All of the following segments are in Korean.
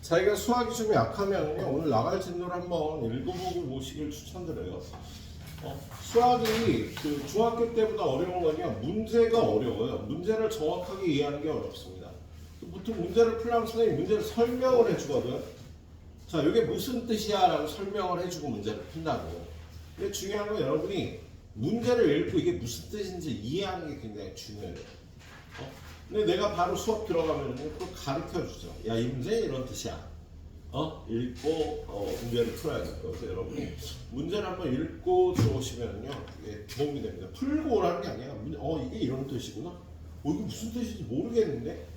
자기가 수학이 좀 약하면요, 오늘 나갈 진도를 한번 읽어보고 오시길 추천드려요. 수학이 그 중학교 때보다 어려운 거냐? 문제가 어려워요. 문제를 정확하게 이해하는 게 어렵습니다. 보통 문제를 풀려면 선생님이 문제를 설명을 해주거든. 자, 이게 무슨 뜻이야? 라고 설명을 해주고 문제를 푼다고. 근데 중요한 건 여러분이 문제를 읽고 이게 무슨 뜻인지 이해하는 게 굉장히 중요해요. 근데 내가 바로 수업 들어가면 그걸 가르쳐 주죠. 야, 이 문제 이런 뜻이야. 읽고 문제를 풀어야 돼요. 그래서 여러분이 문제를 한번 읽고 들어오시면요, 이게 도움이 됩니다. 풀고 오라는 게 아니야. 이게 이런 뜻이구나. 이게 무슨 뜻인지 모르겠는데.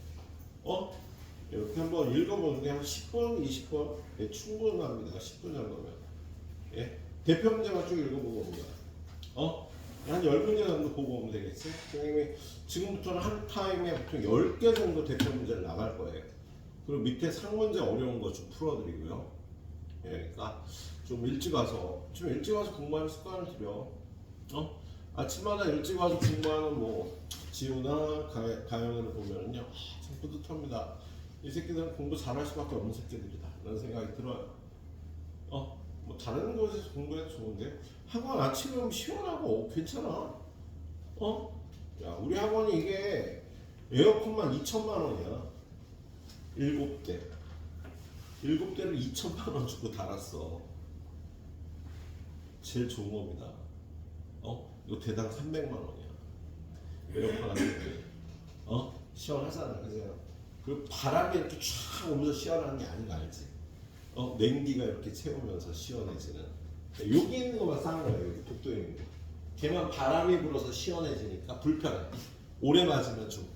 이렇게 한번 읽어보는 게 한 10분, 20분 충분합니다. 10분 정도면. 예? 대표 문제만 쭉 읽어보고 옵니다. 한 10문제 정도 보고 오면 되겠지? 선생님이 지금부터는 한 타임에 보통 10개 정도 대표 문제를 나갈 거예요. 그리고 밑에 상문제 어려운 거 좀 풀어드리고요. 예, 그러니까 좀 일찍 와서 공부하는 습관을 들여. 아침마다 일찍 와서 공부하는 지우나 가영이를 보면은요, 참 뿌듯합니다. 이 새끼들은 공부 잘할 수밖에 없는 새끼들이다. 라는 생각이 들어요. 다른 곳에서 공부해도 좋은데 학원 아침에 오면 시원하고 괜찮아. 야, 우리 학원이 이게 에어컨만 2천만 원이야. 7대. 7대를 2천만 원 주고 달았어. 제일 좋은 겁니다. 이거 대당 300만 원이야. 에어컨 하는데. 시원하잖아. 그죠? 그 바람이 이렇게 쫙 오면서 시원한 게 아닌 거 알지? 냉기가 이렇게 채우면서 시원해지는. 여기 있는 것만 싼 거예요. 여기 독도에 있는 거. 걔만 바람이 불어서 시원해지니까 불편해. 오래 맞으면 좀.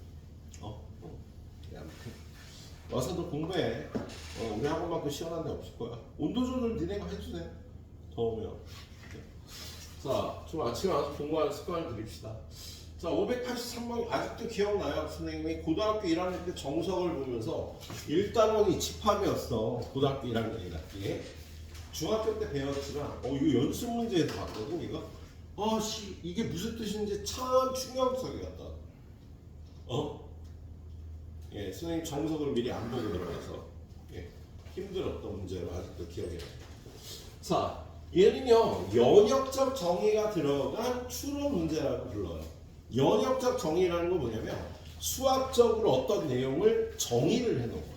아무튼 와서도 공부해. 우리 학원만큼 시원한 데 없을 거야. 온도 조절 니네가 해주세요. 더우면. 자, 좀 아침에 와서 공부하는 습관을 들입시다. 자, 583번 아직도 기억나요? 선생님이 고등학교 1학년 때 정석을 보면서 1단원이 집합이었어. 고등학교 1학년 1학기에. 중학교 때 배웠지만 이거 연습 문제에서 봤거든 이거. 이게 무슨 뜻인지 참 충격적이었다. 예, 선생님 정석을 미리 안 보고 들어가서 힘들었던 문제로 아직도 기억이 나요. 자, 얘는요, 연역적 정의가 들어간 추론 문제라고 불러요. 연역적 정의라는 건 뭐냐면 수학적으로 어떤 내용을 정의를 해놓은 거예요.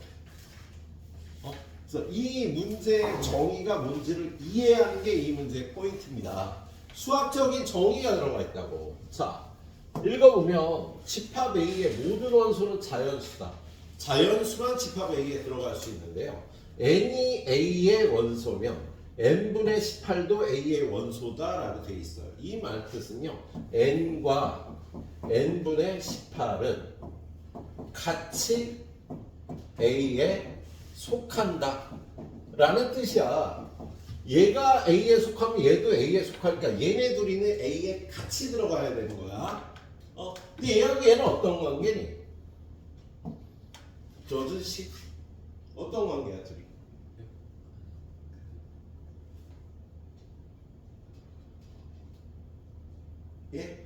그래서 이 문제의 정의가 뭔지를 이해하는 게 이 문제의 포인트입니다. 수학적인 정의가 들어가 있다고. 자, 읽어보면 집합 A의 모든 원소는 자연수다. 자연수만 집합 A에 들어갈 수 있는데요. n이 A의 원소면 n분의 18도 A의 원소다라고 되어 있어요. 이 말 뜻은요, n과 n분의 18은 같이 A에 속한다 라는 뜻이야. 얘가 A에 속하면 얘도 A에 속하니까 얘네 둘이는 A에 같이 들어가야 되는 거야. 근데 얘하고 얘는 어떤 관계니? 저주식 어떤 관계야 둘이? 예?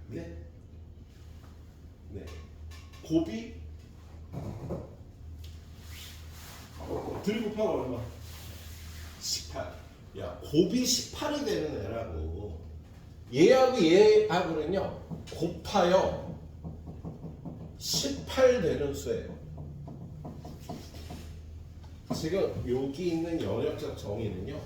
네? 네. 곱이 들곱하고 얼마? 18. 야, 곱이 18이 되는 애라고. 얘하고 얘하고는요, 곱하여 18 되는 수예요. 지금 여기 있는 연역적 정의는요,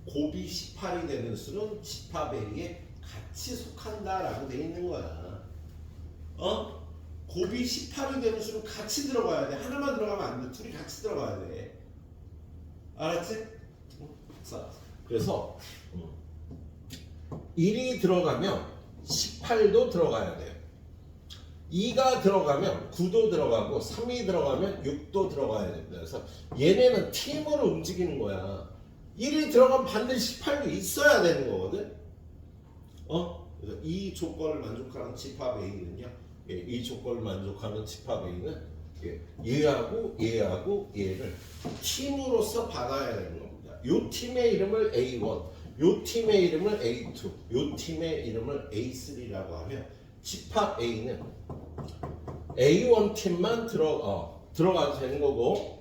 곱이 18이 되는 수는 집합 A에 같이 속한다라고 돼 있는 거야. 곱이 18이 되는 수는 같이 들어가야 돼. 하나만 들어가면 안 돼. 둘이 같이 들어가야 돼. 알았지? 자, 그래서 1이 들어가면 18도 들어가야 돼요. 2가 들어가면 9도 들어가고 3이 들어가면 6도 들어가야 됩니다. 그래서 얘네는 팀으로 움직이는 거야. 1이 들어가면 반드시 18도 있어야 되는 거거든. 그래서 이 조건을 만족하는 집합 A는요. 이 조건을 만족하는 집합 A는 얘하고 얘하고 얘를 팀으로서 받아야 되는 겁니다. 요 팀의 이름을 A1, 요 팀의 이름을 A2, 요 팀의 이름을 A3라고 하면 집합 A는 A1 팀만 들어가도 되는 거고,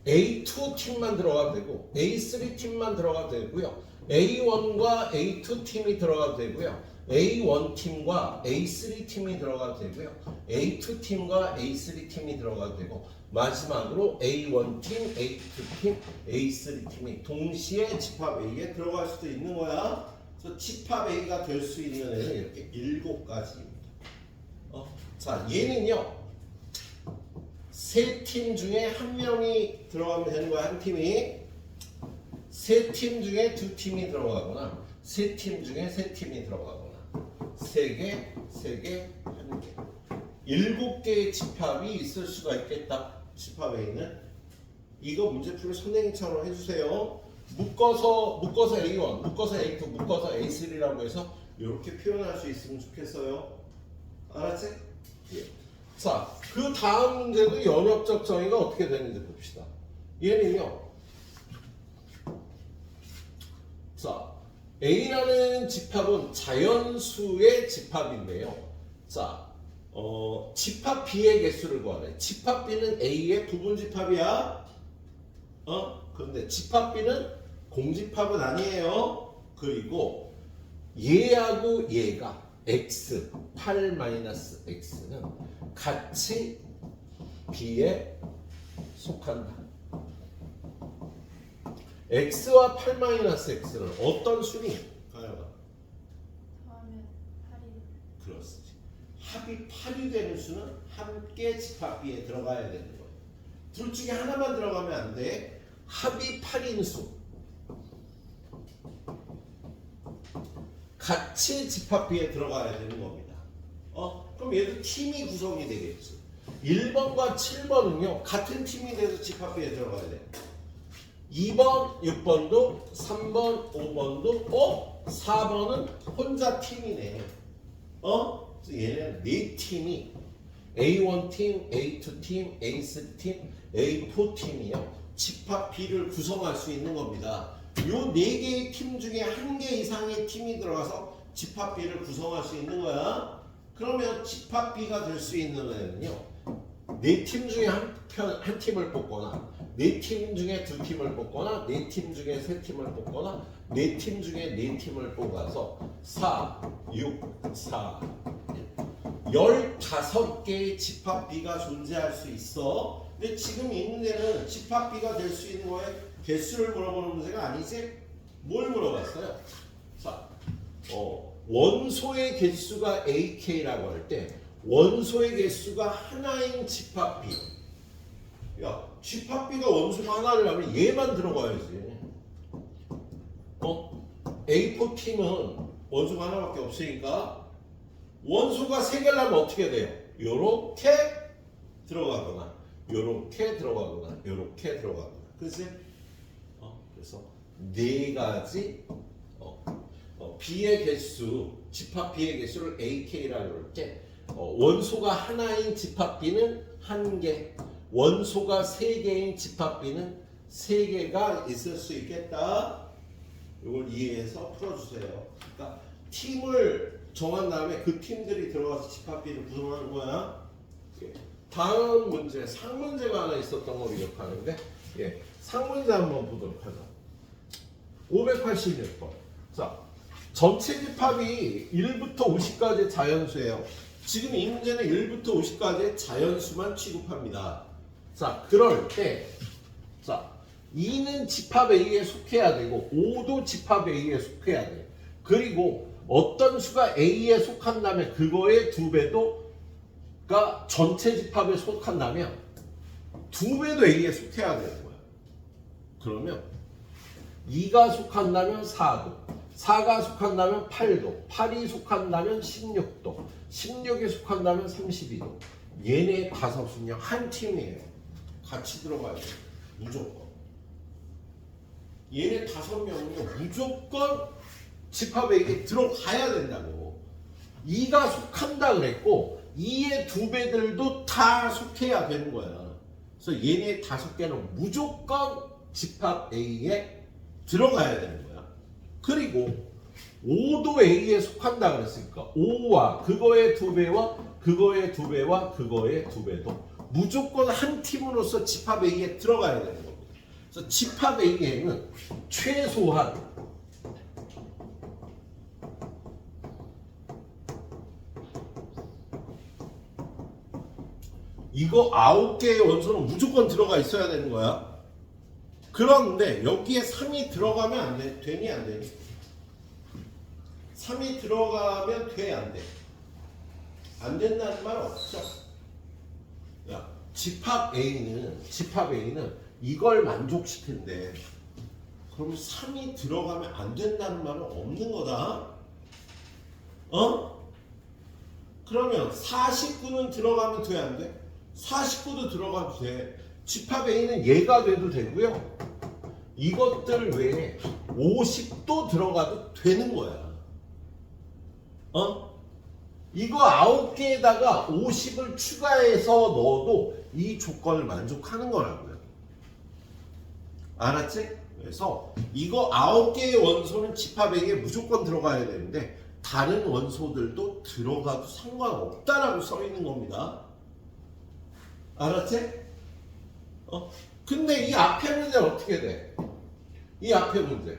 A2 팀만 들어가도 되고, A3 팀만 들어가도 되고요. A1과 A2 팀이 들어가도 되고요. A1 팀과 A3 팀이 들어가도 되고요. A2 팀과 A3 팀이 들어가도 되고, 마지막으로 A1 팀, A2 팀, A3 팀이 동시에 집합 A에 들어갈 수도 있는 거야. 그래서 집합 A가 될 수 있는 애는 이렇게 7가지입니다. 자, 얘는요. 세 팀 중에 한 명이 들어가면 되는 거야. 한 팀이. 세 팀 중에 두 팀이 들어가거나, 세 팀 중에 세 팀이 들어가거나, 세 개, 세 개, 한 개. 7개의 집합이 있을 수가 있겠다. 집합 A는. 이거 문제 풀을 선생님처럼 해주세요. 묶어서 A1, 묶어서 A2, 묶어서 A3라고 해서 이렇게 표현할 수 있으면 좋겠어요. 알았지? 예. 자, 그 다음 문제도 연역적 정의가 어떻게 되는지 봅시다. 얘는요. 자, A라는 집합은 자연수의 집합인데요. 자, 집합 B의 개수를 구하래. 집합 B는 A의 부분집합이야. 그런데 집합 B는 공집합은 아니에요. 그리고 얘하고 얘가 X, 8-X는 같이 B에 속한다. X와 8-X는 어떤 수니? 가영아. 더하면 8이. 그렇지. 합이 8이 되는 수는 함께 집합 B에 들어가야 되는 거예요. 둘 중에 하나만 들어가면 안 돼. 합이 8인 수. 같이 집합 B에 들어가야 되는 겁니다. 그럼 얘도 팀이 구성이 되겠지. 1번과 7번은요. 같은 팀이 돼서 집합 B에 들어가야 돼. 2번, 6번도, 3번, 5번도, 4번은 혼자 팀이네. 그래서 얘는 네 팀이 A1 팀, A2 팀, A3 팀, A4 팀이요. 집합 B를 구성할 수 있는 겁니다. 요 4개의 팀 중에 1개 이상의 팀이 들어가서 집합 B를 구성할 수 있는 거야. 그러면 집합 B가 될 수 있는 애는요. 4팀 중에 한 팀을 뽑거나 4팀 중에 2팀을 뽑거나 4팀 중에 3팀을 뽑거나 4팀 중에 4팀을 뽑아서 4, 6, 4, 15개의 집합 B가 존재할 수 있어. 근데 지금 이 문제는 집합 B가 될 수 있는 거에 개수를 물어보는 문제가 아니지? 뭘 물어봤어요? 자, 원소의 개수가 AK라고 할 때 원소의 개수가 하나인 집합 B. 야, 집합 B가 원소가 하나를 하면 얘만 들어가야지. A4팀은 원소가 하나밖에 없으니까 원소가 3개를 하면 어떻게 돼요? 요렇게 들어가거나 요렇게 들어가거나 요렇게 들어가거나. 그치? 그래서 4가지 B의 개수, 집합 B의 개수를 AK라고 할 때 원소가 하나인 집합 B는 1개, 원소가 3개인 집합 B는 3개가 있을 수 있겠다. 이걸 이해해서 풀어주세요. 그러니까 팀을 정한 다음에 그 팀들이 들어가서 집합 B를 구성하는 거야. 다음 문제, 상문제가 하나 있었던 거 기억하는데, 상문제 한번 보도록 하자. 586번. 자, 전체 집합이 1부터 50까지 자연수예요. 지금 이 문제는 1부터 50까지의 자연수만 취급합니다. 자, 그럴 때, 자, 2는 집합 A에 속해야 되고 5도 집합 A에 속해야 돼. 그리고 어떤 수가 A에 속한다면 그거의 2배도가 전체 집합에 속한다면 2배도 A에 속해야 되는 거야. 그러면 2가 속한다면 4도, 4가 속한다면 8도, 8이 속한다면 16도, 16이 속한다면 32도. 얘네 5수는요 한 팀이에요. 같이 들어가야 돼. 무조건. 얘네 5명은요 무조건 집합에 들어가야 된다고. 2가 속한다 그랬고 2의 2배들도 다 속해야 되는 거야. 그래서 얘네 5개는 무조건 집합 A에 들어가야 되는 거야. 그리고 5도 A에 속한다 그랬으니까 5와 그거의 2배와 그거의 2배와 그거의 2배도 무조건 한 팀으로서 집합 A에 들어가야 되는 겁니다. 그래서 집합 A에는 최소한 이거 9개의 원소는 무조건 들어가 있어야 되는 거야. 그런데 여기에 3이 들어가면 안 돼. 되니 안 되니? 3이 들어가면 돼 안 돼? 안 된다는 말 없죠. 야, 집합 A는 이걸 만족시킨대. 그럼 3이 들어가면 안 된다는 말은 없는 거다. 어? 그러면 49는 들어가면 돼 안 돼? 49도 들어가도 돼. 집합 A는 얘가 돼도 되고요. 이것들 외에 50도 들어가도 되는 거야. 이거 9개에다가 50을 추가해서 넣어도 이 조건을 만족하는 거라고요. 알았지? 그래서 이거 9개의 원소는 집합 A에 무조건 들어가야 되는데 다른 원소들도 들어가도 상관없다라고 써 있는 겁니다. 알았지? 근데 이 앞에 문제는 어떻게 돼? 이 앞에 문제.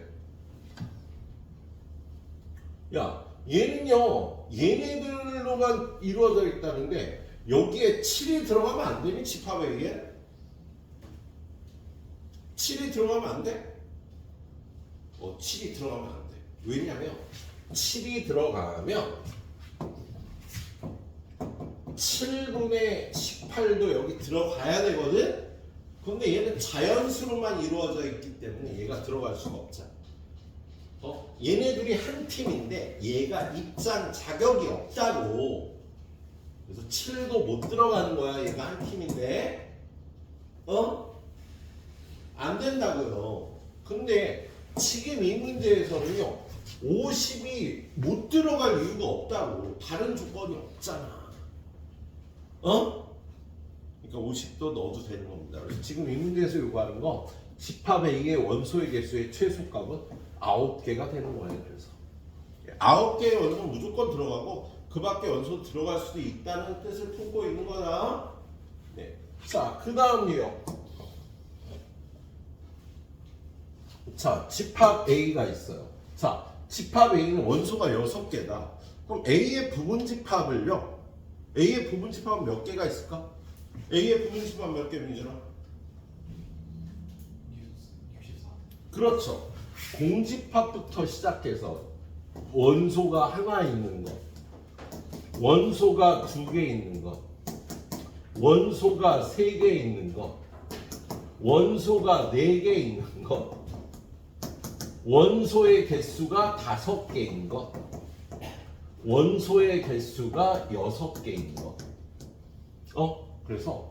야, 얘는요, 얘네들로만 이루어져 있다는데 여기에 7이 들어가면 안 되니? 집합 A에? 7이 들어가면 안 돼? 7이 들어가면 안 돼. 왜냐면 7이 들어가면 7분의 18도 여기 들어가야 되거든? 근데 얘는 자연수로만 이루어져 있기 때문에 얘가 들어갈 수가 없잖아. 얘네들이 한 팀인데 얘가 입장 자격이 없다고. 그래서 7도 못 들어가는 거야. 얘가 한 팀인데. 안 된다고요. 근데 지금 이 문제에서는요. 50이 못 들어갈 이유가 없다고. 다른 조건이 없잖아. 그러니까 50도 넣어도 되는 겁니다. 그래서 지금 이 문제에서 요구하는 거 집합 A의 원소의 개수의 최소값은 9개가 되는 거예요. 그래서 9개의 원소는 무조건 들어가고 그 밖에 원소 들어갈 수도 있다는 뜻을 품고 있는 거다. 네. 자, 그 다음이요. 자, 집합 A가 있어요. 자, 집합 A는 원소가 6개다. 그럼 A의 부분 집합을요. A의 부분 집합은 몇 개가 있을까? A의 부분 집합은 몇 개, 민준아? 64. 그렇죠. 공집합부터 시작해서 원소가 하나 있는 것, 원소가 2개 있는 것, 원소가 3개 있는 것, 원소가 4개 있는 것, 원소의 개수가 5개인 것, 원소의 개수가 6개인 것. 그래서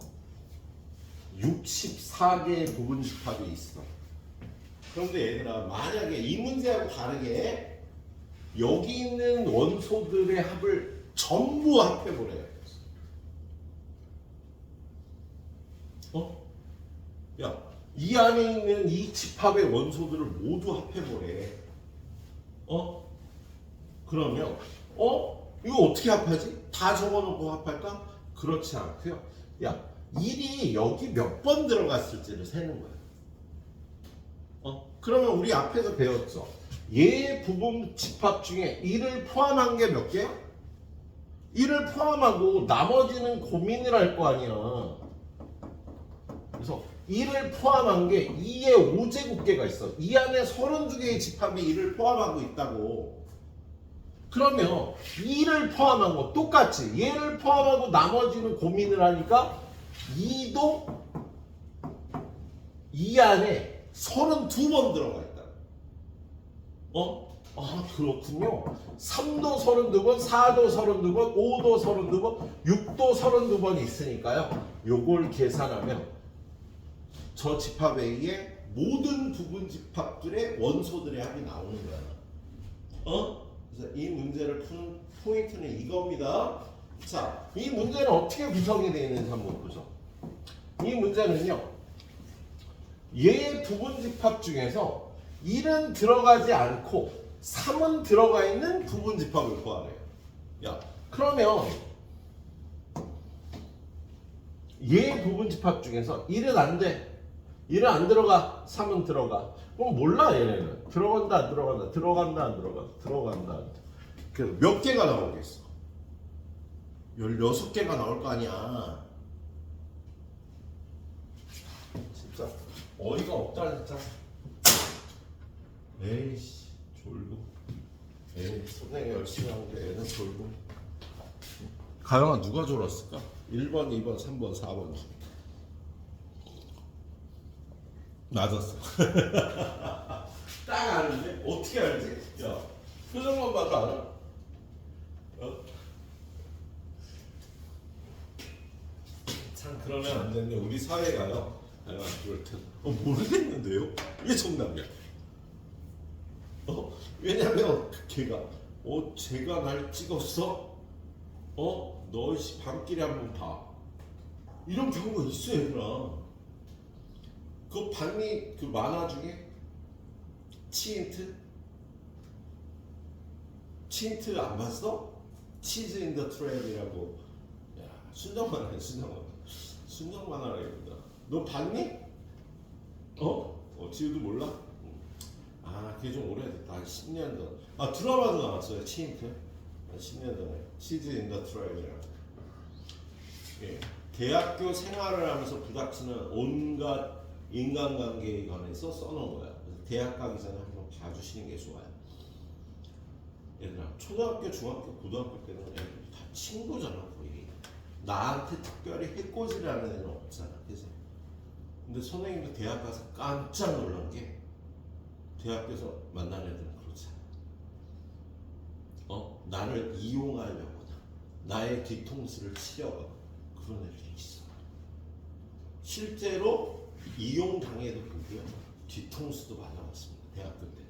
64개의 부분 집합이 있어. 그런데 얘들아, 만약에 이 문제하고 다르게 여기 있는 원소들의 합을 전부 합해보래요. 야, 이 안에 있는 이 집합의 원소들을 모두 합해보래. 그러면 이거 어떻게 합하지? 다 적어놓고 합할까? 그렇지 않고요. 야, 1이 여기 몇 번 들어갔을지를 세는 거야. 그러면 우리 앞에서 배웠죠. 얘 부분 집합 중에 1을 포함한 게 몇 개야? 1을 포함하고 나머지는 고민을 할 거 아니야. 그래서 1을 포함한 게 2의 5제곱계가 있어. 이 안에 32개의 집합이 1을 포함하고 있다고. 그러면 2를 포함한 거 똑같이 얘를 포함하고 나머지는 고민을 하니까 2도 이 안에 32번 들어가 있다. 그렇군요. 3도 32번, 4도 32번, 5도 32번, 6도 32번 있으니까요. 요걸 계산하면 저 집합 A의 모든 부분 집합들의 원소들의 합이 나오는 거야. 그래서 이 문제를 푸는 포인트는 이겁니다. 자, 이 문제는 어떻게 구성이 되어 있는지 한번 보죠. 이 문제는요, 얘의 부분 집합 중에서 1은 들어가지 않고 3은 들어가 있는 부분 집합을 구하래요. 야, 그러면 얘 부분집합 중에서 1은 안 돼. 1은 안 들어가. 3은 들어가. 그럼 몰라 얘네는. 들어간다 안 들어간다. 들어간다 안 들어간다. 들어간다 안 들어간다. 그래서 몇 개가 나오겠어? 16개가 나올 거 아니야. 진짜 어이가 없다 진짜. 에이씨 졸고. 에이 선생님 열심히 하는데 애는 졸고. 가영아 누가 졸았을까? 1번, 2번, 3번, 4번 중 맞았어. 딱 아는데? 어떻게 알지? 야 표정만 봐도 알아. 어? 참 그러면 안 되는데 우리 사회가요. 가영아 그럴 텐. 모르겠는데요? 이게 정답이야. 왜냐면 걔가 쟤가 날 찍었어? 너 밤길에 한번 봐. 이런 경우가 있어 얘들아. 그거 봤니? 그 만화 중에 치인트? 치인트 안 봤어? 치즈 인 더 트랩이라고. 야 순정 만화야 순정 만화라기보다. 너 봤니? 지우도 몰라? 그게 좀 오래됐다. 한 10년 전. 드라마도 나왔어요. 치인트. 10년 전에. 치즈 인 더 트랩이라고. 예. 대학교 생활을 하면서 부닥치는 온갖 인간관계에 관해서 써놓은 거야. 그래서 대학 가기 전에 한번 봐주시는 게 좋아요. 얘들아, 초등학교, 중학교, 고등학교 때는 애들 다 친구잖아 거의. 나한테 특별히 해코지라는 애는 없잖아, 그래서. 근데 선생님도 대학 가서 깜짝 놀란 게 대학교에서 만난 애들은 그렇잖아. 나를 이용하려거나 나의 뒤통수를 치려거나 그런 애들이 있어. 실제로 이용당해도 보고요. 뒤통수도 맞아봤습니다. 대학교 때.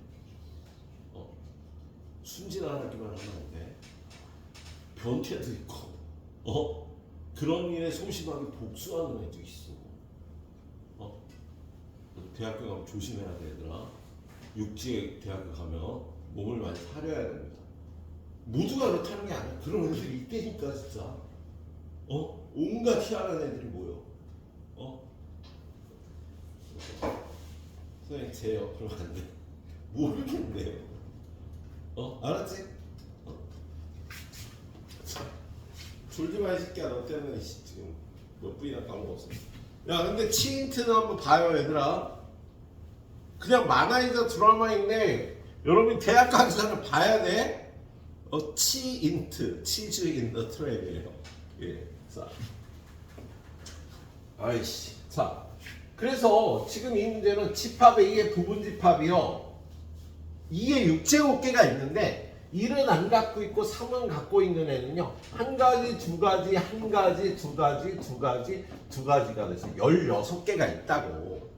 순진 안 하기만 하면 안 돼. 변태도 있고, 그런 일에 소심하게 복수하는 애도 있어. 대학교 가면 조심해야 돼, 얘들아. 육지에 대학교 가면 몸을 많이 사려야 됩니다. 모두가 그렇다는 게 아니야. 그런 애들이 있다니까, 진짜. 온갖 희한한 애들이 모여. 선생님, 제요. 그러면 안 돼. 모르겠네요. 알았지? 졸지 마, 이 새끼야. 너 때문에 지금 몇 분이나 까먹었어. 야, 근데 치인트는 한번 봐요, 얘들아. 그냥 만화이자 드라마인데, 여러분 대학 가기 전에 봐야 돼. 치인트, 치즈 인 더 트랩이에요. 예, 자. 아이씨. 자. 그래서 지금 이 문제는 집합의 2의 부분집합이요. 2의 6제곱계가 있는데 1은 안 갖고 있고 3은 갖고 있는 애는요. 한 가지, 두 가지, 한 가지, 두 가지, 두 가지, 두 가지가 돼서 16개가 있다고.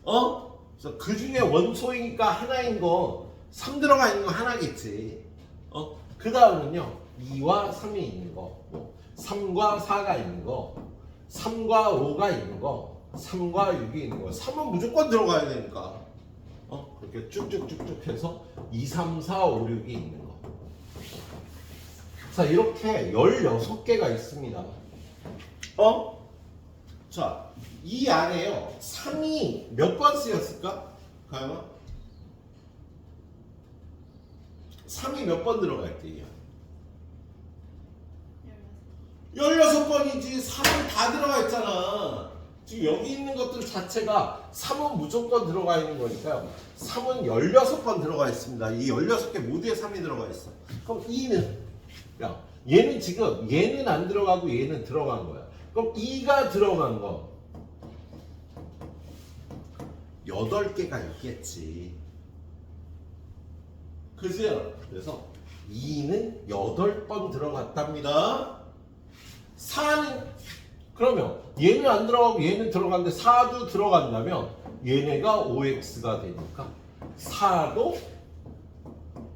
그래서 그 중에 원소이니까 하나인 거 3 들어가 있는 거 하나겠지. 그 다음은요. 2와 3이 있는 거, 3과 4가 있는 거, 3과 5가 있는 거, 3과 6이 있는 거. 3은 무조건 들어가야 되니까. 그렇게 쭉쭉쭉쭉 해서 2, 3, 4, 5, 6이 있는 거. 자, 이렇게 16개가 있습니다. 자, 이 안에요. 3이 몇 번 쓰였을까? 가영아? 3이 몇 번 들어가 있대, 16번이지. 3은 다 들어가 있잖아. 지금 여기 있는 것들 자체가 3은 무조건 들어가 있는 거니까요. 3은 16번 들어가 있습니다. 이 16개 모두에 3이 들어가 있어. 그럼 2는? 야, 얘는 지금 얘는 안 들어가고 얘는 들어간 거야. 그럼 2가 들어간 거 8개가 있겠지. 그죠? 그래서 2는 8번 들어갔답니다. 4는 그러면 얘는 안 들어가고 얘는 들어갔는데 4도 들어간다면 얘네가 5x가 되니까 4도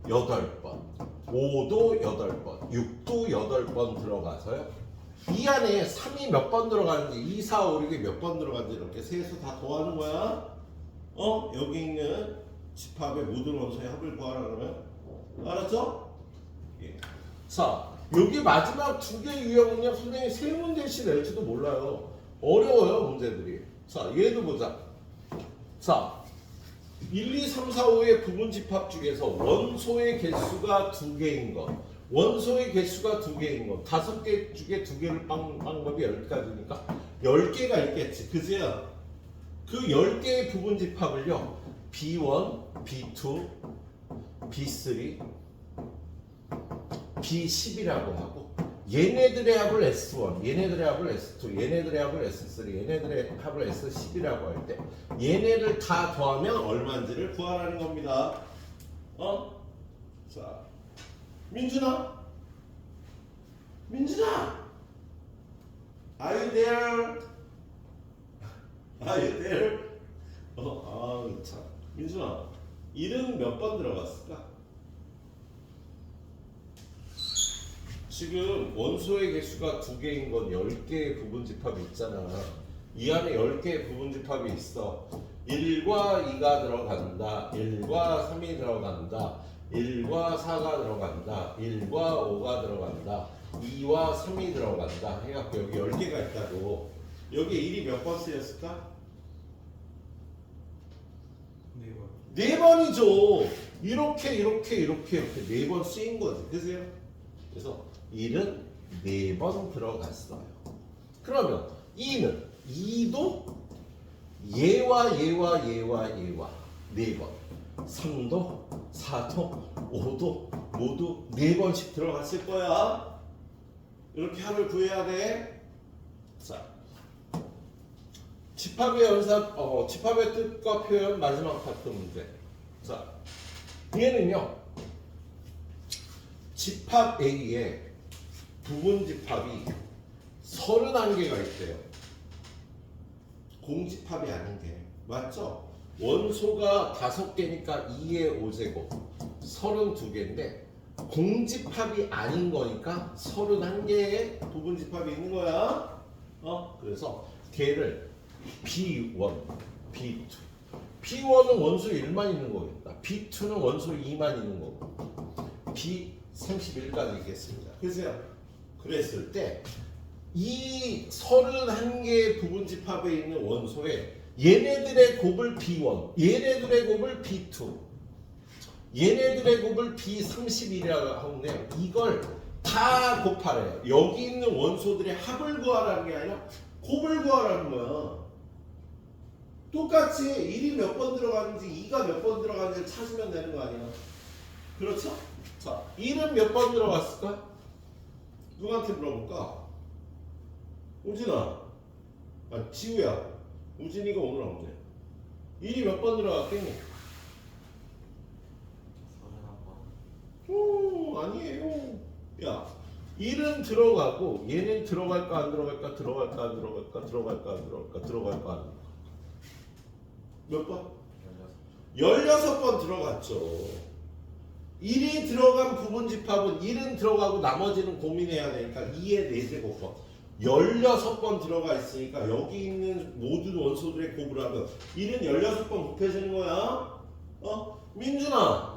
8번, 5도 8번, 6도 8번 들어가서요. 이 안에 3이 몇 번 들어가는지 2, 4, 5, 6이 몇 번 들어가는지 이렇게 세수 다 더하는 거야. 여기 있는 집합의 모든 원소의 합을 구하라 그러면 알았죠? 예. 자, 여기 마지막 두 개의 유형은요, 선생님이 세 문제씩 낼지도 몰라요. 어려워요, 문제들이. 자, 얘도 보자. 자, 1, 2, 3, 4, 5의 부분집합 중에서 원소의 개수가 2개인 것. 원소의 개수가 2개인 것. 5개 중에 2개를 방법이 10가지니까 10개가 있겠지. 그지요? 그 10개의 부분집합을요. B1, B2, B3, B10이라고 하고 얘네들의 합을 S1, 얘네들의 합을 S2, 얘네들의 합을 S3, 얘네들의 합을 S10이라고 할 때 얘네를 다 더하면 얼마인지를 구하라는 겁니다. 자, 민준아, are you there? Are you there? 참, 민준아, 1은 몇 번 들어갔을까? 지금 원소의 개수가 2개인 건 10개의 부분집합이 있잖아. 이 안에 10개의 부분집합이 있어. 1과 2가 들어간다. 1과 3이 들어간다. 1과 4가 들어간다. 1과 5가 들어간다. 2와 3이 들어간다. 해갖고 여기 10개가 있다고. 여기 1이 몇 번 쓰였을까? 4번. 4번이죠. 이렇게 4번 쓰인 거지. 그죠? 그래서 1은 4번 들어갔어요. 그러면 2도 얘와 4번, 3도, 4도, 5도 모두 4번씩 들어갔을 거야. 이렇게 합을 구해야 돼. 자, 집합의 집합의 뜻과 표현 마지막 파트 문제. 자, 얘는요. 집합 A에 부분 집합이 31개가 있대요. 공집합이 아닌 게 맞죠? 원소가 5개니까 2의 5제곱 32개인데 공집합이 아닌 거니까 31개의 부분 집합이 있는 거야. 그래서 걔를 B1, B2 B1은 원소 1만 있는 거겠다. B2는 원소 2만 있는 거고 B31까지 있겠습니다. 그랬을 때 이 31개의 부분집합에 있는 원소에 얘네들의 곱을 B1, 얘네들의 곱을 B2, 얘네들의 곱을 B31이라고 하는데 이걸 다 곱하래요. 여기 있는 원소들의 합을 구하라는 게 아니라 곱을 구하라는 거야. 똑같이 1이 몇 번 들어가는지 2가 몇 번 들어가는지를 찾으면 되는 거 아니야. 그렇죠? 자, 1은 몇 번 들어갔을까? 누구한테 물어볼까? 우진아, 지우야. 우진이가 오늘 없네. 1이 몇 번 들어갔겠니? 아니에요. 야, 1은 들어가고 얘는 들어갈까 안 들어갈까? 들어갈까 안 들어갈까? 들어갈까 안 들어갈까? 들어갈까 안 들어갈까? 몇 번? 16번 들어갔죠. 1이 들어간 부분집합은 1은 들어가고 나머지는 고민해야 되니까 2의 4제곱번 16번 들어가 있으니까 여기 있는 모든 원소들의 곱을 하면 1은 16번 곱해지는 거야. 민준아,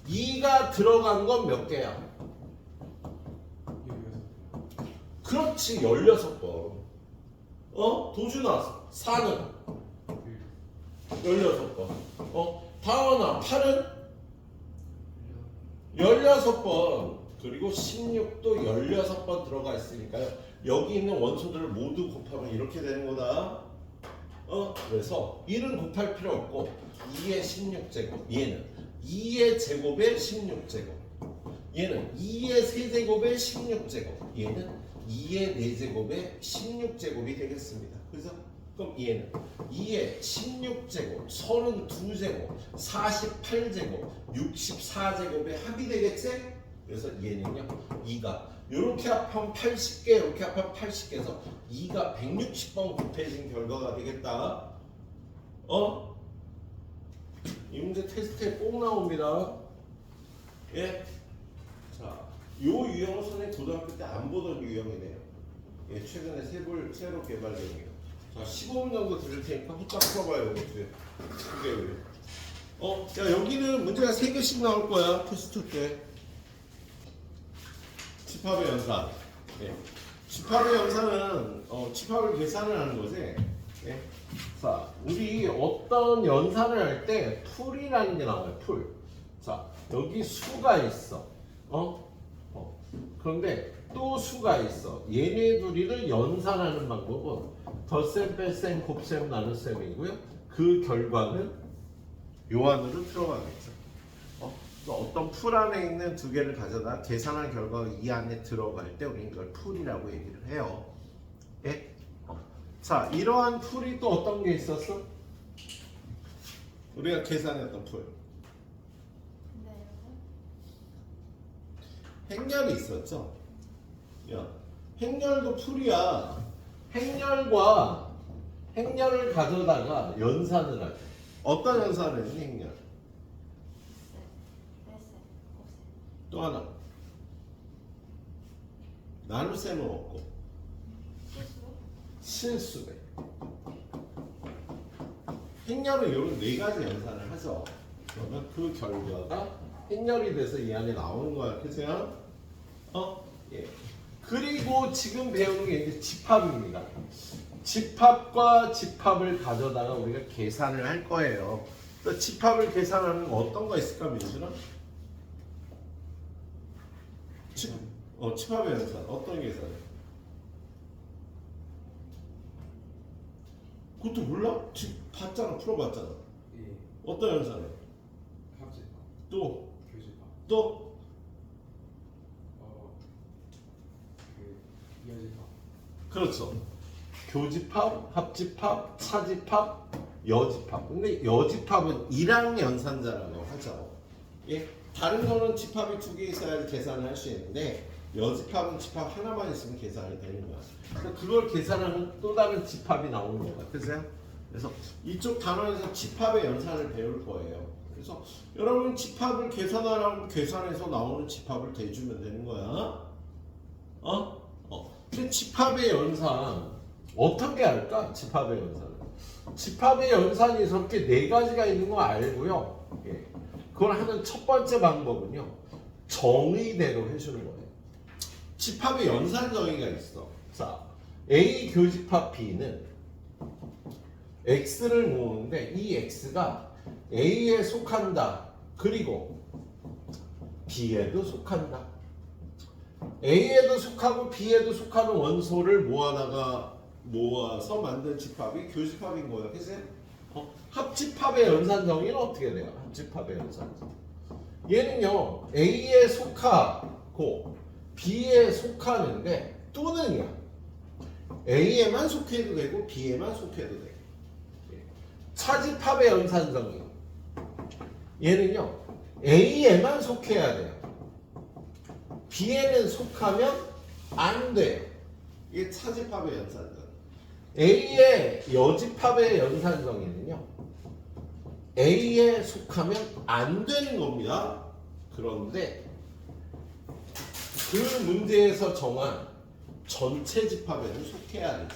2가 들어간 건 몇 개야? 그렇지, 16번. 도준아, 4는 16번. 다원아, 8은 16번. 그리고 16도 16번 들어가 있으니까요. 여기 있는 원소들을 모두 곱하면 이렇게 되는 거다. 그래서 1은 곱할 필요 없고 2의 16제곱. 얘는 2의 제곱의 16제곱. 얘는 2의 세제곱의 16제곱. 얘는 2의 4제곱의 16제곱이 되겠습니다. 그래서 그럼 얘는 2의 16제곱, 32제곱, 48제곱, 64제곱의 합이 되겠지? 그래서 얘는요, 2가 이렇게 합하면 80개, 이렇게 합하면 80개에서 2가 160번 곱해진 결과가 되겠다. 이 문제 테스트에 꼭 나옵니다. 예? 자, 요 유형은 선생님 고등학교 때 안 보던 유형이네요. 예, 최근에 새로 개발된 유형. 자, 15분 정도 드릴 테니까 후딱 풀어봐요. 이거 두 개. 야, 여기는 문제가 3개씩 나올 거야. 테스트 때. 집합의 연산. 예. 집합의 연산은 집합을 계산을 하는 거지. 예. 자, 우리 어떤 연산을 할 때 풀이라는 게 나와요. 풀. 자, 여기 수가 있어. 그런데 또 수가 있어. 얘네 둘이를 연산하는 방법은 덧셈, 뺄셈, 곱셈, 나눗셈이고요. 그 결과는 요 안으로 들어가겠죠. 어떤 풀 안에 있는 두 개를 가져다 계산한 결과가 이 안에 들어갈 때 우리는 이걸 풀이라고 얘기를 해요. 예? 자, 이러한 풀이 또 어떤 게 있었어? 우리가 계산했던 풀. 네. 행렬이 있었죠? 야, 행렬도 풀이야. 행렬을 가져다가 연산을 하죠. 어떤 연산을 했니, 행렬? 또 하나. 나눗셈은 없고 실수배. 행렬은 이런 네 가지 연산을 하죠. 그러면 그 결과가 행렬이 돼서 이 안에 나오는 거야. 그죠? 예. 그리고 지금 배우는 게 이제 집합입니다. 집합과 집합을 가져다가 우리가 계산을 할 거예요. 그래서 집합을 계산하는 거 어떤 거 있을까, 민준아? 집합의 연산 어떤 계산해? 그것도 몰라? 지금 봤잖아, 풀어봤잖아. 예. 어떤 연산해? 합집합. 또? 교집합. 또? 이어집합. 그렇죠. 교집합, 합집합, 차집합, 여집합. 근데 여집합은 1항 연산자라고 하죠. 예? 다른 거는 집합이 두 개 있어야지 계산을 할 수 있는데 여집합은 집합 하나만 있으면 계산이 되는 거야. 그래서 그걸 계산하면 또 다른 집합이 나오는 거야. 그죠? 그래서 이쪽 단원에서 집합의 연산을 배울 거예요. 그래서 여러분 집합을 계산하라면 계산해서 나오는 집합을 대주면 되는 거야. 근데 집합의 연산 어떻게 할까? 집합의 연산은. 집합의 연산이 이렇게 네 가지가 있는 거 알고요. 예. 그걸 하는 첫 번째 방법은요. 정의대로 해주는 거예요. 집합의 연산 정의가 있어. 자, A 교집합 B는 X를 모으는데 이 X가 A에 속한다. 그리고 B에도 속한다. A에도 속하고 B에도 속하는 원소를 모아서 만든 집합이 교집합인 거예요. 그치? 합집합의 연산 정의는 어떻게 돼요? 합집합의 연산 정의. 얘는요, A에 속하고 B에 속하는데 또는요, A에만 속해도 되고 B에만 속해도 돼요. 차집합의 연산 정의. 얘는요, A에만 속해야 돼요. B에는 속하면 안 돼요. 이게 차집합의 연산 정의. A의 여집합의 연산 정의는요, A에 속하면 안 되는 겁니다. 그런데 그 문제에서 정한 전체 집합에는 속해야 되죠.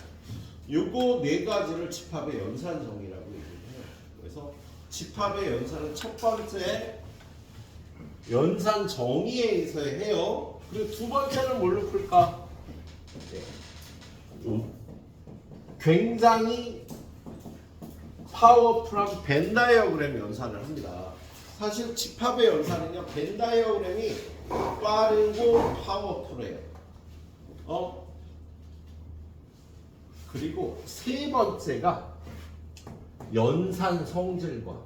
요거 네 가지를 집합의 연산 정의라고 얘기를 해요. 그래서 집합의 연산은 첫 번째 연산 정의에 의해서 해요. 그리고 두 번째는 뭘로 풀까? 굉장히 파워풀한 벤 다이어그램 연산을 합니다. 사실 집합의 연산은요, 벤 다이어그램이 빠르고 파워풀해요. 그리고 세 번째가 연산 성질과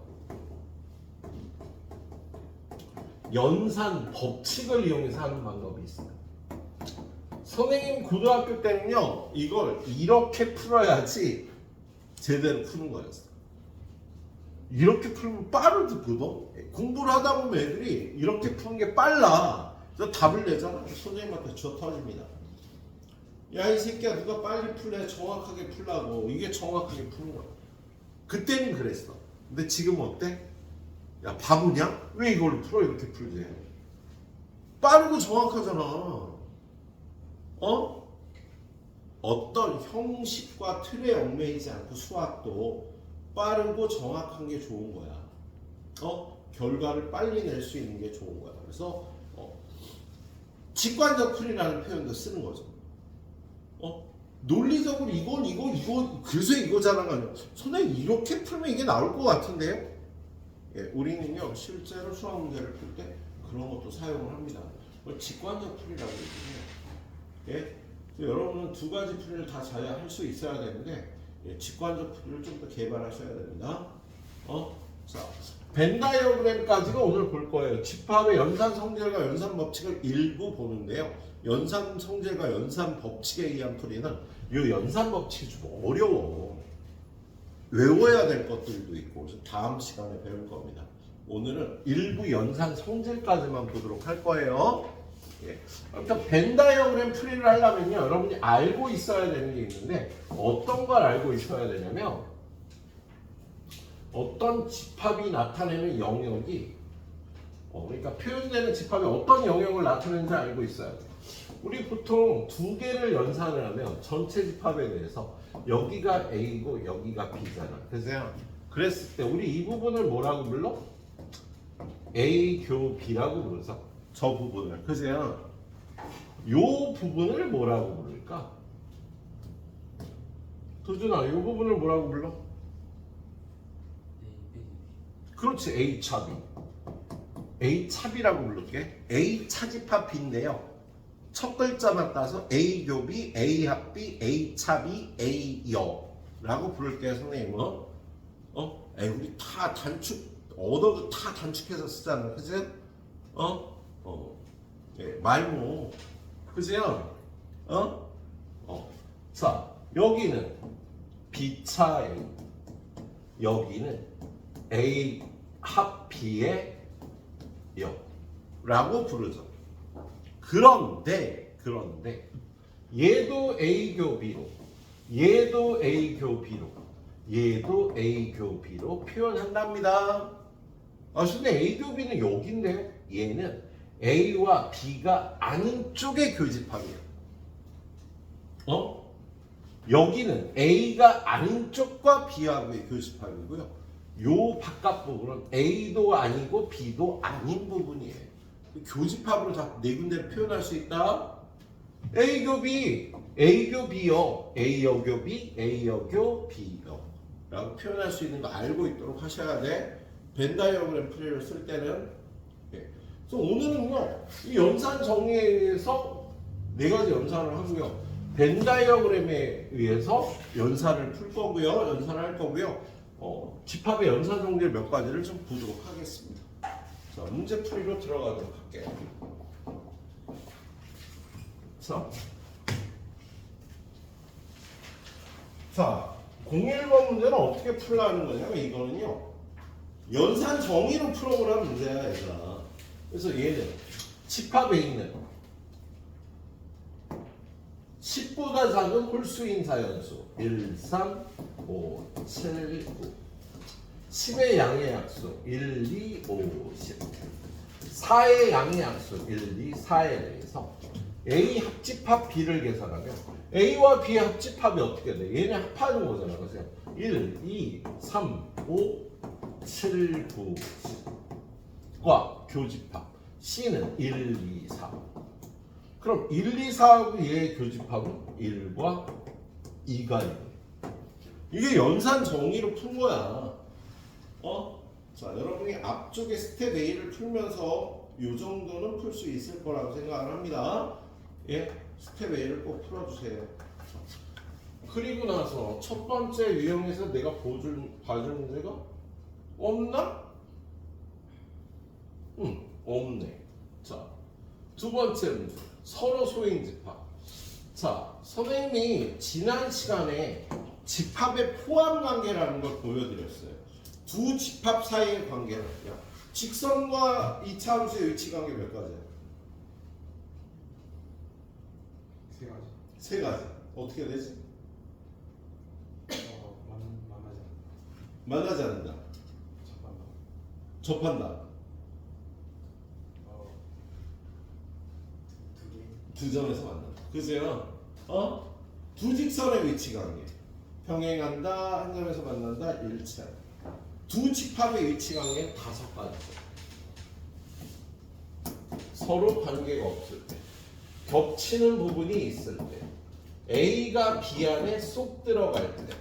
연산 법칙을 이용해서 하는 방법이 있어요. 선생님 고등학교 때는요, 이걸 이렇게 풀어야지 제대로 푸는 거였어. 이렇게 풀면 빠르거든. 공부를 하다 보면 애들이 이렇게 푸는 게 빨라. 그래서 답을 내잖아. 선생님한테 쥐어 터집니다. 야, 이 새끼야, 누가 빨리 풀래? 정확하게 풀라고. 이게 정확하게 푸는 거야. 그때는 그랬어. 근데 지금 어때? 야, 바보냐? 왜 이걸 풀어? 이렇게 풀지. 빠르고 정확하잖아. 어떤 형식과 틀에 얽매이지 않고 수학도 빠르고 정확한 게 좋은 거야. 결과를 빨리 낼 수 있는 게 좋은 거야. 그래서 직관적 풀이라는 표현도 쓰는 거죠. 논리적으로 이거 그래서 이거잖아요. 선생님 이렇게 풀면 이게 나올 것 같은데요? 예, 우리는요 실제로 수학 문제를 풀 때 그런 것도 사용을 합니다. 그걸 직관적 풀이라고 얘기해요. 예? 여러분은 두 가지 풀이를 다 잘 할 수 있어야 되는데 예, 직관적 풀이를 좀 더 개발하셔야 됩니다. 자, 벤 다이어그램까지가 오늘 볼 거예요. 집합의 연산 성질과 연산 법칙을 일부 보는데요. 연산 성질과 연산 법칙에 의한 풀이는 이 연산 법칙이 좀 어려워. 외워야 될 것들도 있고 그래서 다음 시간에 배울 겁니다. 오늘은 일부 연산 성질까지만 보도록 할 거예요. 예. 일단 벤 다이어그램 풀이를 하려면요, 여러분이 알고 있어야 되는 게 있는데 어떤 걸 알고 있어야 되냐면 어떤 집합이 나타내는 영역이 그러니까 표현되는 집합이 어떤 영역을 나타내는지 알고 있어야 돼. 우리 보통 두 개를 연산을 하면 전체 집합에 대해서 여기가 A고 여기가 B잖아. 그래서 그랬을 때 우리 이 부분을 뭐라고 불러? A 교 B라고 부르죠. 저 부분을. 그죠? 요 부분을 뭐라고 부를까? 도준아, 요 부분을 뭐라고 불러? 그렇지, A 차비. A 차비라고 부를게. A 차집합 B인데요. 첫 글자만 따서 A 교비, A 합비, A 차비, A 여라고 부를게요, 선생님은. 우리 다 단축, 언어도 다 단축해서 쓰잖아, 그지? 예, 말모, 그지요? 자, 여기는 B 차 A, 여기는 A 합 B의 여라고 부르죠. 그런데 얘도 A 교 B로, 얘도 A 교 B로, 얘도 A 교 B로 표현한답니다. 근데 A 교 B는 여기인데요. 얘는 A와 B가 아닌 쪽의 교집합이에요. 여기는 A가 아닌 쪽과 B하고의 교집합이고요. 요 바깥 부분은 A도 아니고 B도 아닌 부분이에요. 교집합으로 다 네 군데를 표현할 수 있다. A 교 B, A 교 B요, A 여교 B, A 여교 B요 라고 표현할 수 있는 거 알고 있도록 하셔야 돼. 벤 다이어그램 풀이를 쓸 때는. 그래서 오늘은요 이 연산 정의에 의해서 네 가지 연산을 하고요, 벤 다이어그램에 의해서 연산을 풀 거고요, 연산을 할 거고요. 집합의 연산 정의를 몇 가지를 좀 보도록 하겠습니다. 자, 문제 풀이로 들어가도록 할게요. 자, 01번 문제는 어떻게 풀라는 거냐면 이거는요 연산 정의로 풀어보라는 문제야, 얘들아. 그래서 얘는 집합에 있는 10보다 작은 홀수인 자연수 1, 3, 5, 7, 9, 10의 양의 약수 1, 2, 5, 10, 4의 양의 약수 1, 2, 4에 대해서 A 합집합 B를 계산하면 A와 B의 합집합이 어떻게 돼? 얘네 합하는 거잖아. 그래서 1, 2, 3, 5, 7, 9, 10과 교집합 C는 1, 2, 4. 그럼 1, 2, 4하고 얘의 교집합은 1과 2가 있는. 이게 연산 정의로 푼 거야. 자, 여러분이 앞쪽에 스텝 A를 풀면서 이 정도는 풀 수 있을 거라고 생각을 합니다. 예, 스텝 A를 꼭 풀어주세요. 그리고 나서 첫 번째 유형에서 내가 봐줄 문제가 없나? 없네. 자, 두 번째 문제. 서로 소인집합. 자, 선생님이 지난 시간에 집합의 포함관계라는 걸 보여드렸어요. 두 집합 사이의 관계는 직선과 이차함수의 위치관계 몇 가지야? 세 가지. 어떻게 되지? 만나지 않는다. 접한다. 두 점에서 만난다. 그죠? 두 직선의 위치관계. 평행한다. 한 점에서 만난다. 일치한다. 두 집합의 위치관계는 5가지. 서로 관계가 없을 때, 겹치는 부분이 있을 때, A가 B 안에 쏙 들어갈 때,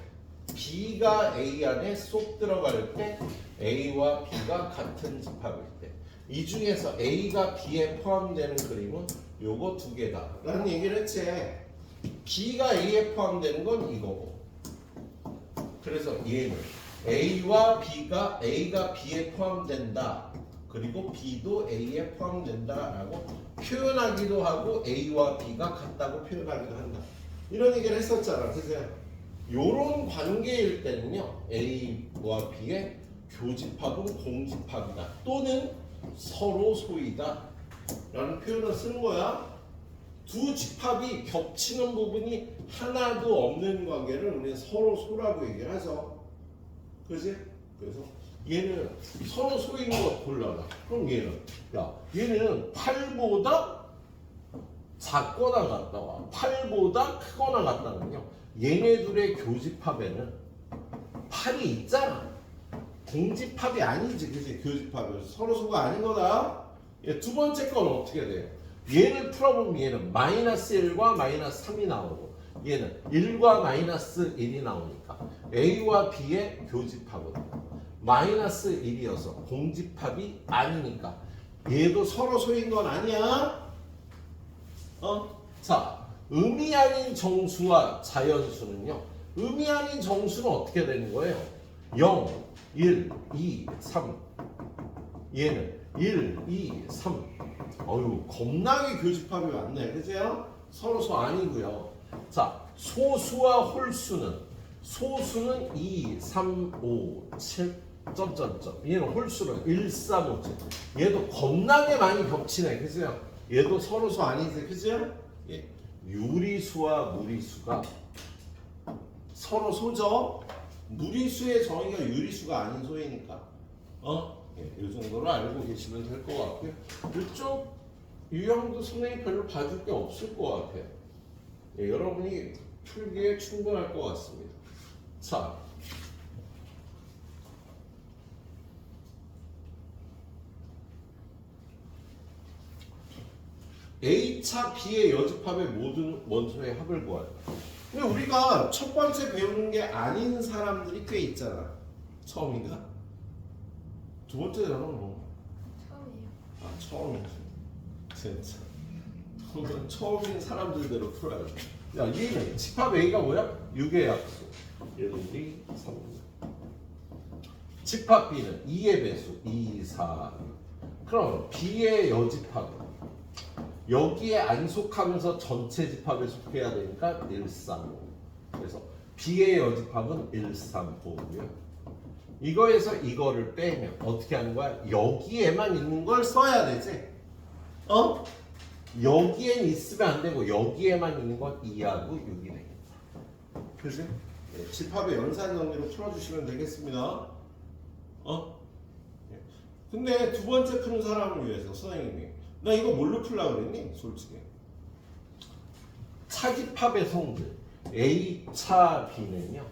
B가 A 안에 쏙 들어갈 때, A와 B가 같은 집합일 때, 이 중에서 A가 B에 포함되는 그림은 요거 두 개다 라는 얘기를 했지. B가 A에 포함되는 건 이거고, 그래서 얘는 A와 B가 A가 B에 포함된다, 그리고 B도 A에 포함된다라고 표현하기도 하고 A와 B가 같다고 표현하기도 한다, 이런 얘기를 했었잖아. 그래서 요런 관계일 때는요, A와 B의 교집합은 공집합이다 또는 서로 소이다 라는 표현을 쓰는 거야. 두 집합이 겹치는 부분이 하나도 없는 관계를 우리는 서로 소라고 얘기를 하죠. 그지? 그래서 얘는 서로 소인 거 골라라. 그럼 얘는, 야, 얘는 8보다 작거나 같다와 8보다 크거나 같다면요, 얘네들의 교집합에는 8이 있잖아. 공집합이 아니지, 그지? 교집합은 서로 소가 아닌 거다. 두 번째 건 어떻게 돼요? 얘를 풀어보면 얘는 마이너스 1과 마이너스 3이 나오고, 얘는 1과 마이너스 1이 나오니까 A와 B의 교집합은 마이너스 1이어서 공집합이 아니니까 얘도 서로 소인 건 아니야. 자, 의미 아닌 정수와 자연수는요, 의미 아닌 정수는 어떻게 되는 거예요? 0, 1, 2, 3. 얘는 1, 2, 3. 어휴, 겁나게 교집합이 많네. 그죠? 서로 소 아니고요. 자, 소수와 홀수는, 소수는 2, 3, 5, 7 점점점. 얘는 홀수는 1, 3, 5, 7. 얘도 겁나게 많이 겹치네. 그죠? 얘도 서로 소 아니지. 그죠? 예. 유리수와 무리수가 서로 소죠. 무리수의 정의가 유리수가 아닌 소이니까. 예, 이 정도로 알고 계시면 될 것 같고요. 이쪽 유형도 선생님이 별로 봐줄 게 없을 것 같아요. 예, 여러분이 풀기에 충분할 것 같습니다. 자, A차 B의 여집합의 모든 원소의 합을 구하라. 근데 우리가 첫 번째 배우는 게 아닌 사람들이 꽤 있잖아. 처음인가? 두 번째잖아 뭐. 처음이에요. 아, 처음이지. 진짜. 그러면 처음인 사람들대로 풀어야지. 야, 얘는 집합 A가 뭐야? 6의 약수. 1, 2, 3. 집합 B는 2의 배수. 2, 4. 그럼 B의 여집합은 여기에 안 속하면서 전체 집합에 속해야 되니까 1, 3, 5. 그래서 B의 여집합은 1, 3, 5고요. 이거에서 이거를 빼면 어떻게 하는 거야? 여기에만 있는 걸 써야 되지. 여기엔 있으면 안 되고 여기에만 있는 건 2하고 6이 되겠다. 그지? 네, 집합의 연산 정리로 풀어주시면 되겠습니다. 네. 근데 두 번째 푸는 사람을 위해서 선생님이 나 이거 뭘로 풀려고 그랬니? 솔직히 차집합의 성질 A차 B는요,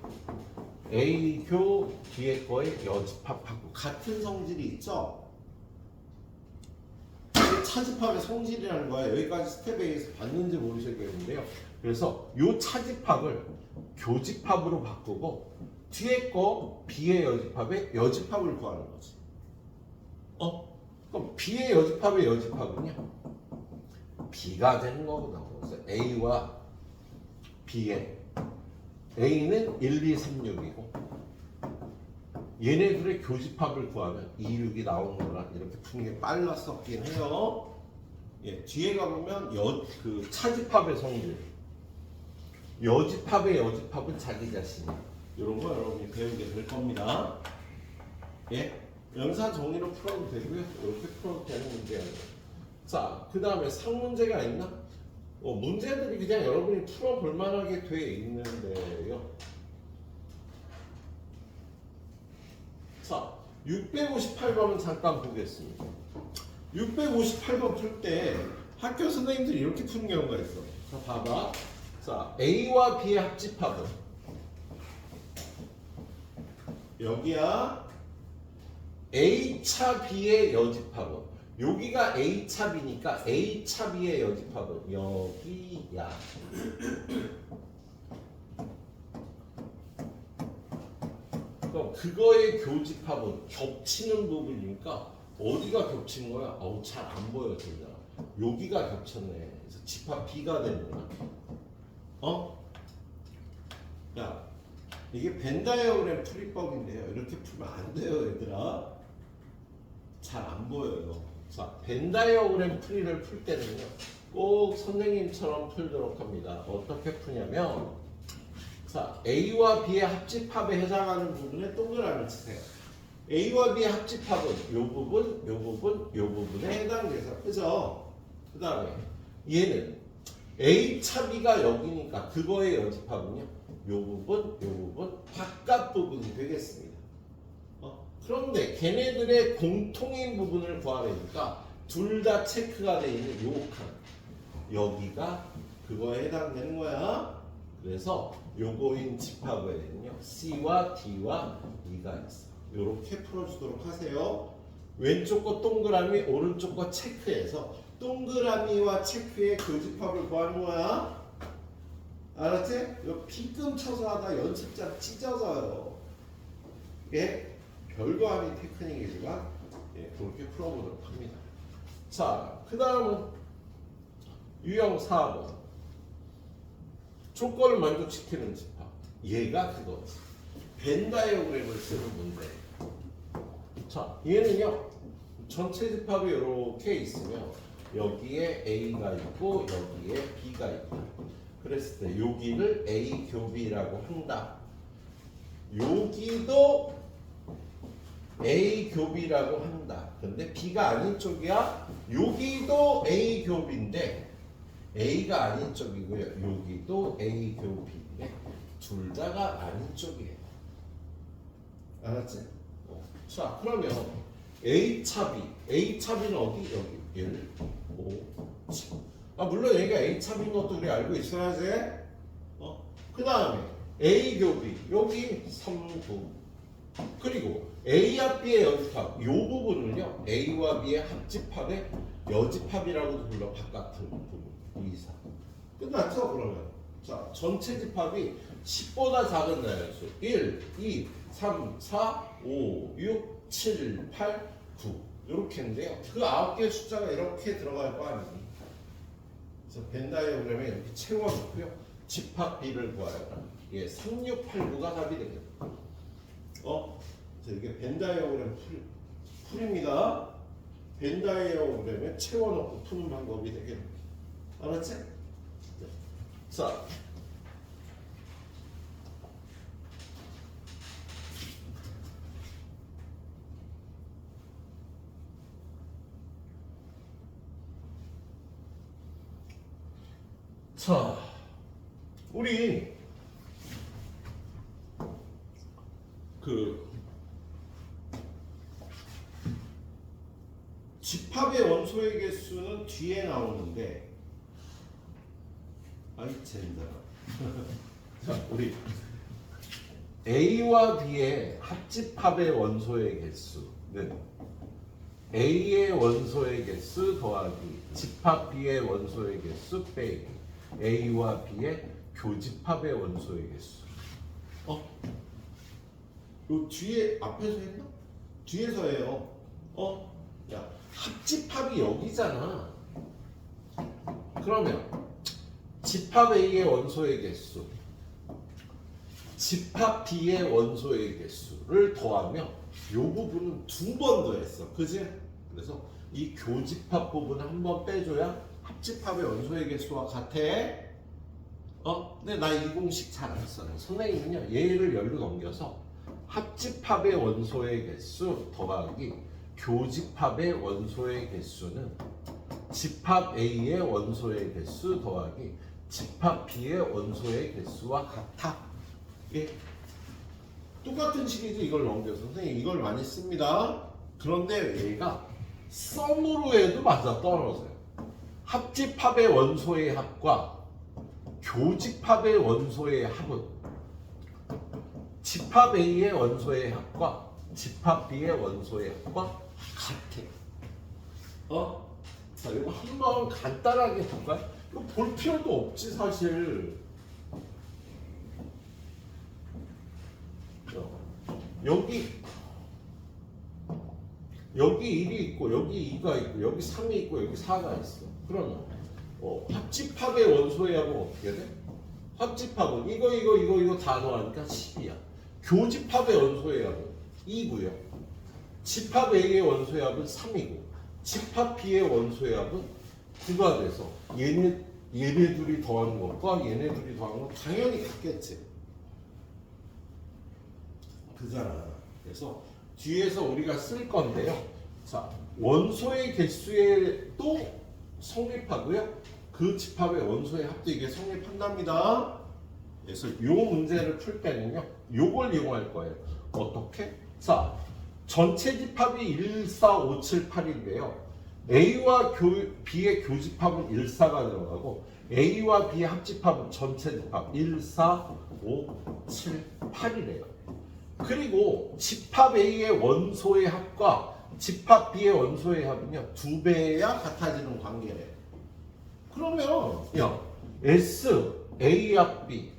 A교 뒤에 거의 여집합하고 같은 성질이 있죠? 이게 차집합의 성질이라는 거야. 여기까지 스텝 A에서 봤는지 모르시겠는데요. 그래서 이 차집합을 교집합으로 바꾸고 뒤에 거 B의 여집합의 여집합을 구하는 거지. 그럼 B의 여집합의 여집합은요, B가 되는 거구나. 그래서 A와 B의 A는 1, 2, 3, 6이고 얘네들의 교집합을 구하면 2, 6이 나오는 거라 이렇게 푸는 게 빨랐었긴 해요. 예, 뒤에 가보면 그 차집합의 성질, 여집합의 여집합은 자기 자신, 이런 거 여러분이 배우게 될 겁니다. 예, 연산 정리로 풀어도 되고요. 이렇게 풀어도 되는 문제예요. 자, 그 다음에 상문제가 있나? 문제들이 그냥 여러분이 풀어볼 만하게 돼 있는데요. 자, 658번은 잠깐 보겠습니다. 658번 풀 때 학교 선생님들이 이렇게 푸는 경우가 있어. 자, 봐봐. 자, A와 B의 합집합은 여기야. A차 B의 여집합은 여기가 A차 B니까 A차 B의 여집합은 여기야. 그거의 교집합은 겹치는 부분이니까 어디가 겹친 거야? 어우 잘 안 보여 둘 다. 여기가 겹쳤네. 그래서 집합 B가 되는 거야. 야, 이게 벤 다이어그램 풀이법인데요. 이렇게 풀면 안 돼요, 얘들아. 잘 안 보여요. 자, 벤 다이어그램 풀이를 풀 때는요, 꼭 선생님처럼 풀도록 합니다. 어떻게 푸냐면, 자, A와 B의 합집합에 해당하는 부분에 동그라미 치세요. A와 B의 합집합은 요 부분, 요 부분, 요 부분에 해당돼서, 그죠? 그 다음에 얘는 A 차 B가 여기니까 그거의 여집합은요, 요 부분, 바깥 부분이 되겠습니다. 그런데 걔네들의 공통인 부분을 구하려니까 둘 다 체크가 되어 있는 요 칸, 여기가 그거에 해당되는 거야. 그래서 요거인 집합에는요 C와 D와 E가 있어. 요렇게 풀어주도록 하세요. 왼쪽 거 동그라미, 오른쪽 거 체크해서 동그라미와 체크의 교집합을 구하는 거야. 알았지? 이거 B끔 쳐서 하다 연습장 찢어져요. 이게 별거 아닌 테크닉이지만 그렇게 풀어보도록 합니다. 자, 그 다음은 유형 4번. 조건을 만족시키는 집합. 얘가 그거지. 벤 다이어그램을 쓰는 문제. 자, 얘는요. 전체 집합이 이렇게 있으면 여기에 A가 있고 여기에 B가 있다. 그랬을 때 여기를 A 교비라고 한다. 여기도 A 교비라고 한다. 근데 B가 아닌 쪽이야. 여기도 A 교비인데 A가 아닌 쪽이고요. 여기도 A 교비인데 둘 다가 아닌 쪽이에요. 알았지? 자, 그러면 A 차 B. A 차 B는 어디? 여기. 1, 5, 7. 물론 얘가 A 차 B인 것도 우리 알고 있어야지. 그 다음에 A 교비. 여기 3, 9. 그리고 A와 B의 여집합. 이 부분을요. A와 B의 합집합의 여집합이라고도 불러. 바깥은 부분. 2, 4. 끝났죠? 그러면. 자, 전체 집합이 10보다 작은 나열수. 1, 2, 3, 4, 5, 6, 7, 8, 9. 이렇게인데요. 그 9개의 숫자가 이렇게 들어갈 거 아니니. 그래서 벤 다이어그램에 이렇게 채워놓고요. 집합 B를 구하여. 예, 3, 6, 8, 9가 답이 되겠다. 자, 이게 벤 다이어그램 풀입니다. 벤 다이어그램에 채워놓고 푸는 방법이 되겠네. 알았지? 자. 자, 우리 집합의 원소의 개수는 뒤에 나오는데, 아이 젠더라. 자, 우리 A와 B의 합집합의 원소의 개수는 A의 원소의 개수 더하기 집합 B의 원소의 개수 빼기 A와 B의 교집합의 원소의 개수. 요 뒤에 앞에서 했나? 뒤에서 해요. 야, 합집합이 여기잖아. 그러면 집합 A의 원소의 개수, 집합 B의 원소의 개수를 더하면 이 부분은 2번 더했어. 그지? 그래서 이 교집합 부분을 한 번 빼줘야 합집합의 원소의 개수와 같아. 근데 나 이 공식 잘 안 써. 선생님은요, 얘를 열로 넘겨서 합집합의 원소의 개수 더하기 교집합의 원소의 개수는 집합 A의 원소의 개수 더하기 집합 B의 원소의 개수와 같아. 예. 똑같은 식이지. 이걸 넘겨서 선생님 이걸 많이 씁니다. 그런데 얘가 썸으로 해도 맞아 떨어져요. 합집합의 원소의 합과 교집합의 원소의 합은 집합 A의 원소의 합과 집합 B의 원소의 합과 같아. 자, 이거 한번 간단하게 볼까요? 이거 볼 필요도 없지 사실. 여기 1이 있고 여기 2가 있고 여기 3이 있고 여기 4가 있어. 그러면 합집합의 원소의 합은 어떻게 돼? 합집합은 이거 다 더하니까 10이야. 교집합의 원소의 합은 2고요. 집합 A의 원소의 합은 3이고 집합 B의 원소의 합은 9가 돼서 얘네 둘이 더한 것과 얘네 둘이 더한 건 당연히 같겠지. 그잖아. 그래서 뒤에서 우리가 쓸 건데요. 자, 원소의 개수에도 성립하고요. 그 집합의 원소의 합도 이게 성립한답니다. 그래서 이 문제를 풀 때는요. 요걸 이용할 거예요. 어떻게? 자, 전체 집합이 1, 4, 5, 7, 8인데요. A와 B의 교집합은 1, 4가 들어가고 A와 B의 합집합은 전체 집합 1, 4, 5, 7, 8이래요. 그리고 집합 A의 원소의 합과 집합 B의 원소의 합은요 2배야 같아지는 관계래. 그러면 야 S A 합 B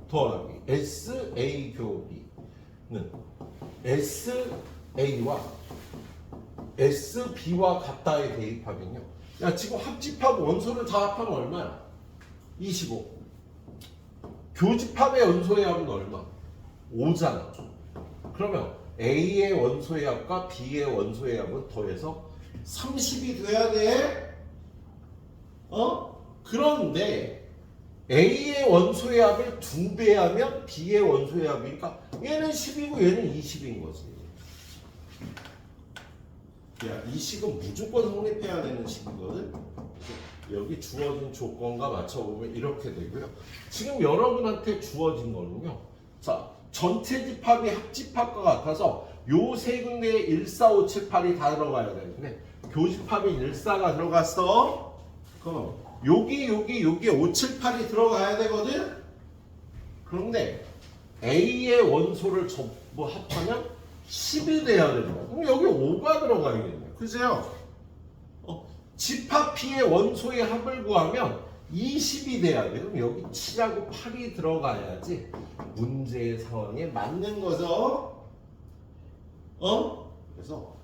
더하기 S A 교 B는 S A와 S B와 같다의 대입합은요. 야 지금 합집합 원소를 다 합하면 얼마야? 25. 교집합의 원소의 합은 얼마? 5잖아. 그러면 A의 원소의 합과 B의 원소의 합은 더해서 30이 돼야 돼. 그런데 A의 원소의 합을 2배 하면 B의 원소의 합이니까 얘는 10이고 얘는 20인 거지. 야, 이 식은 무조건 성립해야 되는 식이거든. 여기 주어진 조건과 맞춰보면 이렇게 되고요. 지금 여러분한테 주어진 거는요. 자, 전체 집합이 합집합과 같아서 요 세 군데에 1, 4, 5, 7, 8이 다 들어가야 되는데 교집합이 1, 4가 들어갔어. 그럼 여기 5, 7, 8이 들어가야 되거든. 그런데 A의 원소를 전부 합하면 10이 돼야 된다. 그럼 여기 5가 들어가야겠네. 그죠? 집합 B의 원소의 합을 구하면 20이 돼야 돼. 그럼 여기 7하고 8이 들어가야지 문제의 상황에 맞는 거죠. 그래서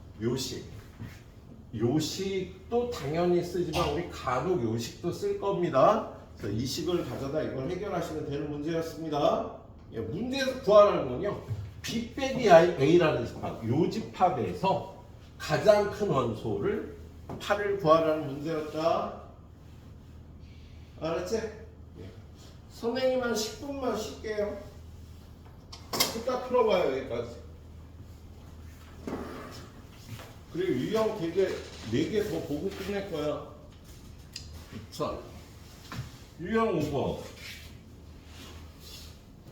요식도 당연히 쓰지만 우리 간혹 요식도 쓸 겁니다. 그래서 이 식을 가져다 이걸 해결하시면 되는 문제였습니다. 문제에서 구하라는 건요. B 빼기 A라는 집합, 요 집합에서 가장 큰 원소를 8을 구하라는 문제였다. 알았지? 선생님 한 10분만 쉴게요. 딱 풀어봐요 여기까지. 그리고 유형 되게 4개 더 보고 끝낼 거야. 자, 유형 5번.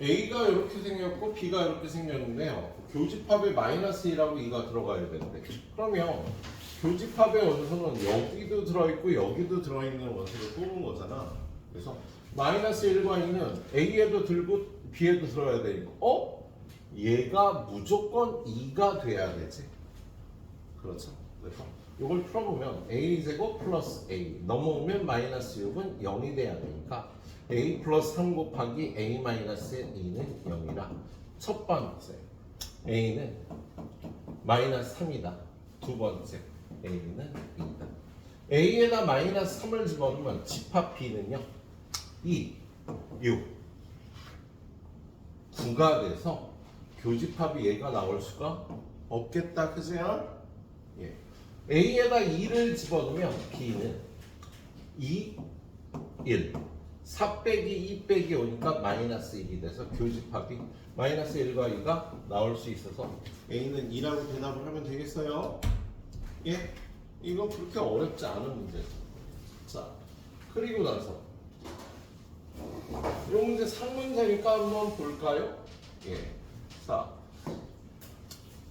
A가 이렇게 생겼고 B가 이렇게 생겼는데요. 교집합에 마이너스 1하고 2가 들어가야 되는데 그러면 교집합의 원소는 여기도 들어있고 여기도 들어있는 원소를 뽑은 거잖아. 그래서 마이너스 1과 2는 A에도 들고 B에도 들어야 되니까 얘가 무조건 2가 돼야 되지. 그렇죠. 그래서 이걸 풀어보면 A제곱 플러스 A 넘어오면 마이너스 6은 0이 돼야 되니까 A 플러스 3 곱하기 A 마이너스 2는 0이라 첫 번째 A는 마이너스 3이다. 두 번째 A는 2다. A에다 마이너스 3을 집어넣으면 집합 B는요 2, 6, 9가 돼서 교집합이 얘가 나올 수가 없겠다. 그죠? 예. A에다 2를 집어넣으면 B는 2, 1 4 빼기 2 빼기 오니까 마이너스 1이 돼서 교집합이 마이너스 1과 2가 나올 수 있어서 A는 2라고 대답을 하면 되겠어요? 예? 이거 그렇게 어렵지 않은 문제죠. 자, 그리고 나서 이 문제 상문제니까 한번 볼까요? 예. 자,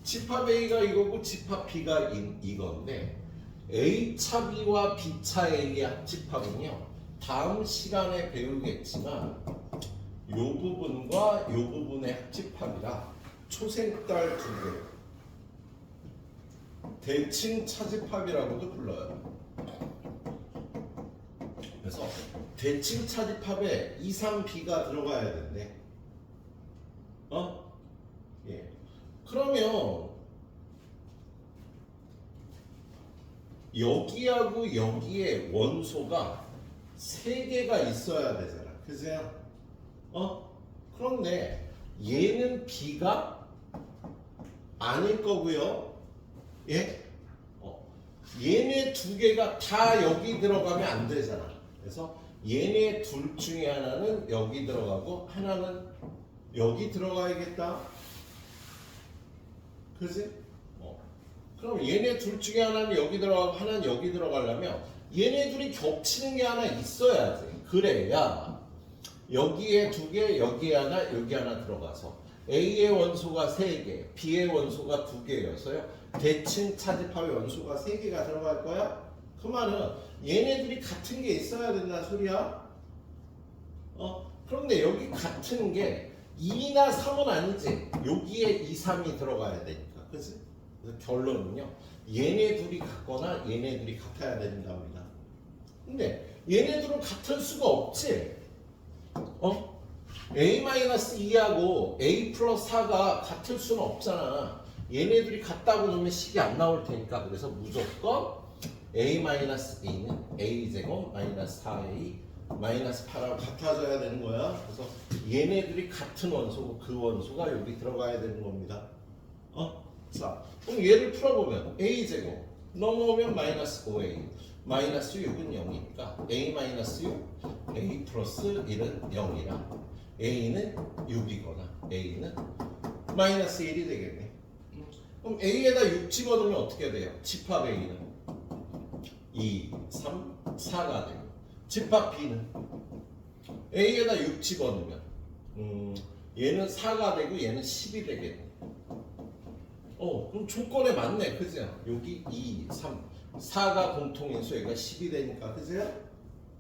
집합 A가 이거고 집합 B가 이건데 A차 B와 B차 A의 합집합은요 다음 시간에 배우겠지만 이 부분과 이 부분의 합집합이라 초생딸 두 개 대칭 차집합이라고도 불러요. 그래서 대칭 차집합에 2, 3, B가 들어가야 되는데 예. 그러면 여기하고 여기에 원소가 3개가 있어야 되잖아. 그죠? 그런데 얘는 B가 아닐 거고요. 예? 얘네 2개가 다 여기 들어가면 안 되잖아. 그래서 얘네 둘 중에 하나는 여기 들어가고 하나는 여기 들어가야겠다. 그지? 그럼 얘네 둘 중에 하나는 여기 들어가고 하나는 여기 들어가려면 얘네 둘이 겹치는 게 하나 있어야지. 그래야 여기에 2개, 여기에 하나, 여기 하나 들어가서 A의 원소가 3개, B의 원소가 2개여서요. 대칭 차집합의 원소가 3개가 들어갈 거야? 그 말은 얘네들이 같은 게 있어야 된다는 소리야. 그런데 여기 같은 게 2나 3은 아니지. 여기에 2, 3이 들어가야 되니까. 그치? 그래서 결론은요. 얘네 둘이 같거나 얘네 둘이 같아야 된답니다. 근데 얘네들은 같을 수가 없지. A-2하고 A 플러스 4가 같을 수는 없잖아. 얘네들이 같다고 놓으면 식이 안 나올 테니까. 그래서 무조건 A-A는 A제곱 마이너스 4A 마이너스 8하고 같아져야 되는 거야. 그래서 얘네들이 같은 원소고 그 원소가 여기 들어가야 되는 겁니다. 자, 그럼 얘를 풀어보면 A제곱 넘어오면 마이너스 5A 마이너스 6은 0이니까 A 마이너스 6 A 플러스 1은 0이라 A는 6이거나 A는 마이너스 1이 되겠네. 그럼 A에다 6 집어넣으면 어떻게 돼요? 집합 A는 2, 3, 4가 되고 집합 B는 A에다 6 집어넣으면 얘는 4가 되고 얘는 10이 되겠네. 그럼 조건에 맞네. 그죠? 여기 2, 3, 4가 공통인수 얘가 10이 되니까 그죠?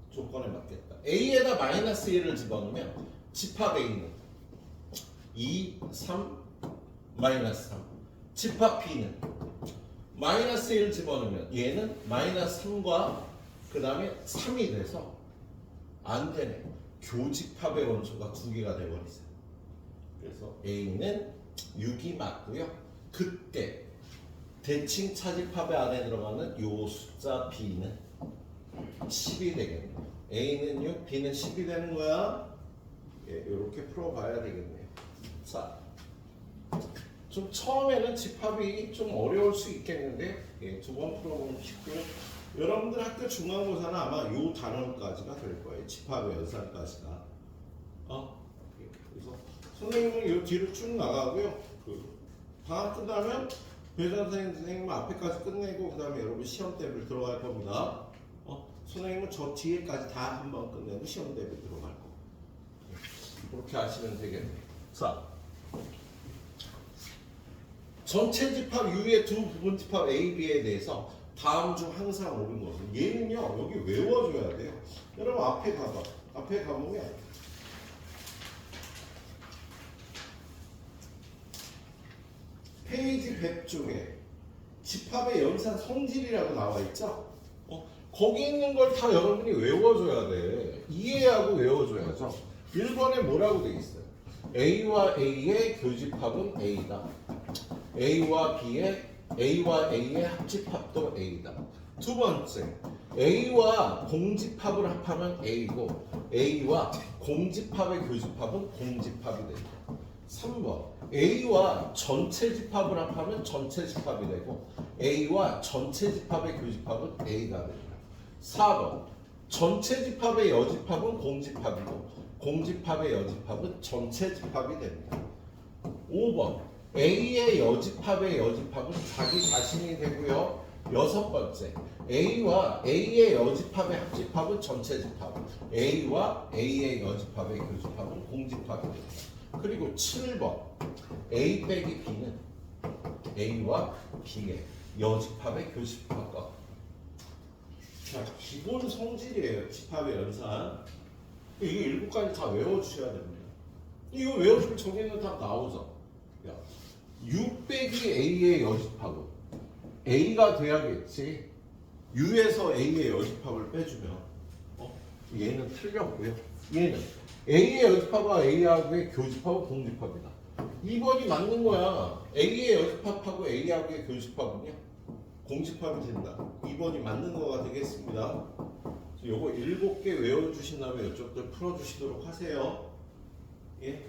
조건에 맞겠다. A에다 마이너스 1을 집어넣으면 집합 A는 2, 3, 마이너스 3 집합 B는 마이너스 1 집어넣으면 얘는 마이너스 3과 그 다음에 3이 돼서 안 되네. 교집합의 원소가 2개가 돼버리세요. 그래서 A는 6이 맞고요. 그때 대칭 차집합의 안에 들어가는 요 숫자 B는 10이 되겠네. A는 6, B는 10이 되는 거야. 이렇게 풀어봐야 되겠네요. 자, 좀 처음에는 집합이 좀 어려울 수 있겠는데 2번 풀어보면 쉽고요. 여러분들 학교 중간고사는 아마 요 단원까지가 될 거예요. 집합의 연산까지가. 그래서 선생님은 요 뒤로 쭉 나가고요. 방학 끝나면 배전 선생님 앞에까지 끝내고 그 다음에 여러분 시험 대비를 들어갈 겁니다. 선생님은 저 뒤에까지 다 한번 끝내고 시험 대비 들어갈 거고. 그렇게 하시면 되겠네요. 자, 전체 집합 U의 두 부분 집합 A, B에 대해서 다음 중 항상 옳은 것은 얘는요 여기 외워줘야 돼요. 여러분 앞에 가보면 페이지 100쪽에 집합의 연산 성질이라고 나와 있죠? 거기 있는 걸 다 여러분이 외워줘야 돼. 이해하고 외워줘야죠. 1번에 뭐라고 돼 있어요? A와 A의 교집합은 A다. A와 A의 합집합도 A다. 두 번째, A와 공집합을 합하면 A고 A와 공집합의 교집합은 공집합이 된다. 3번, A와 전체 집합을 합하면 전체 집합이 되고 A와 전체 집합의 교집합은 A가 된다. 4번, 전체 집합의 여집합은 공집합이고 공집합의 여집합은 전체 집합이 됩니다. 5번, A의 여집합의 여집합은 자기 자신이 되고요. 6번째, A와 A의 여집합의 합집합은 전체 집합, A와 A의 여집합의 교집합은 공집합이 됩니다. 그리고 7번, A 빼기 B는 A와 B의 여집합의 교집합과 자, 기본 성질이에요. 집합의 연산. 이거 7가지 다 외워주셔야 됩니다. 이거 외워주면 정리는 다 나오죠. 6 빼기 A의 여집합은 A가 돼야겠지. U에서 A의 여집합을 빼주면 얘는 틀렸고요. 얘는 A의 여집합과 A하고의 교집합은 공집합이다. 2번이 맞는 거야. A의 여집합하고 A하고의 교집합은요 공집합이 된다. 2번이 맞는 거가 되겠습니다. 요거 7개 외워주신 다음에 이쪽들 풀어주시도록 하세요. 예?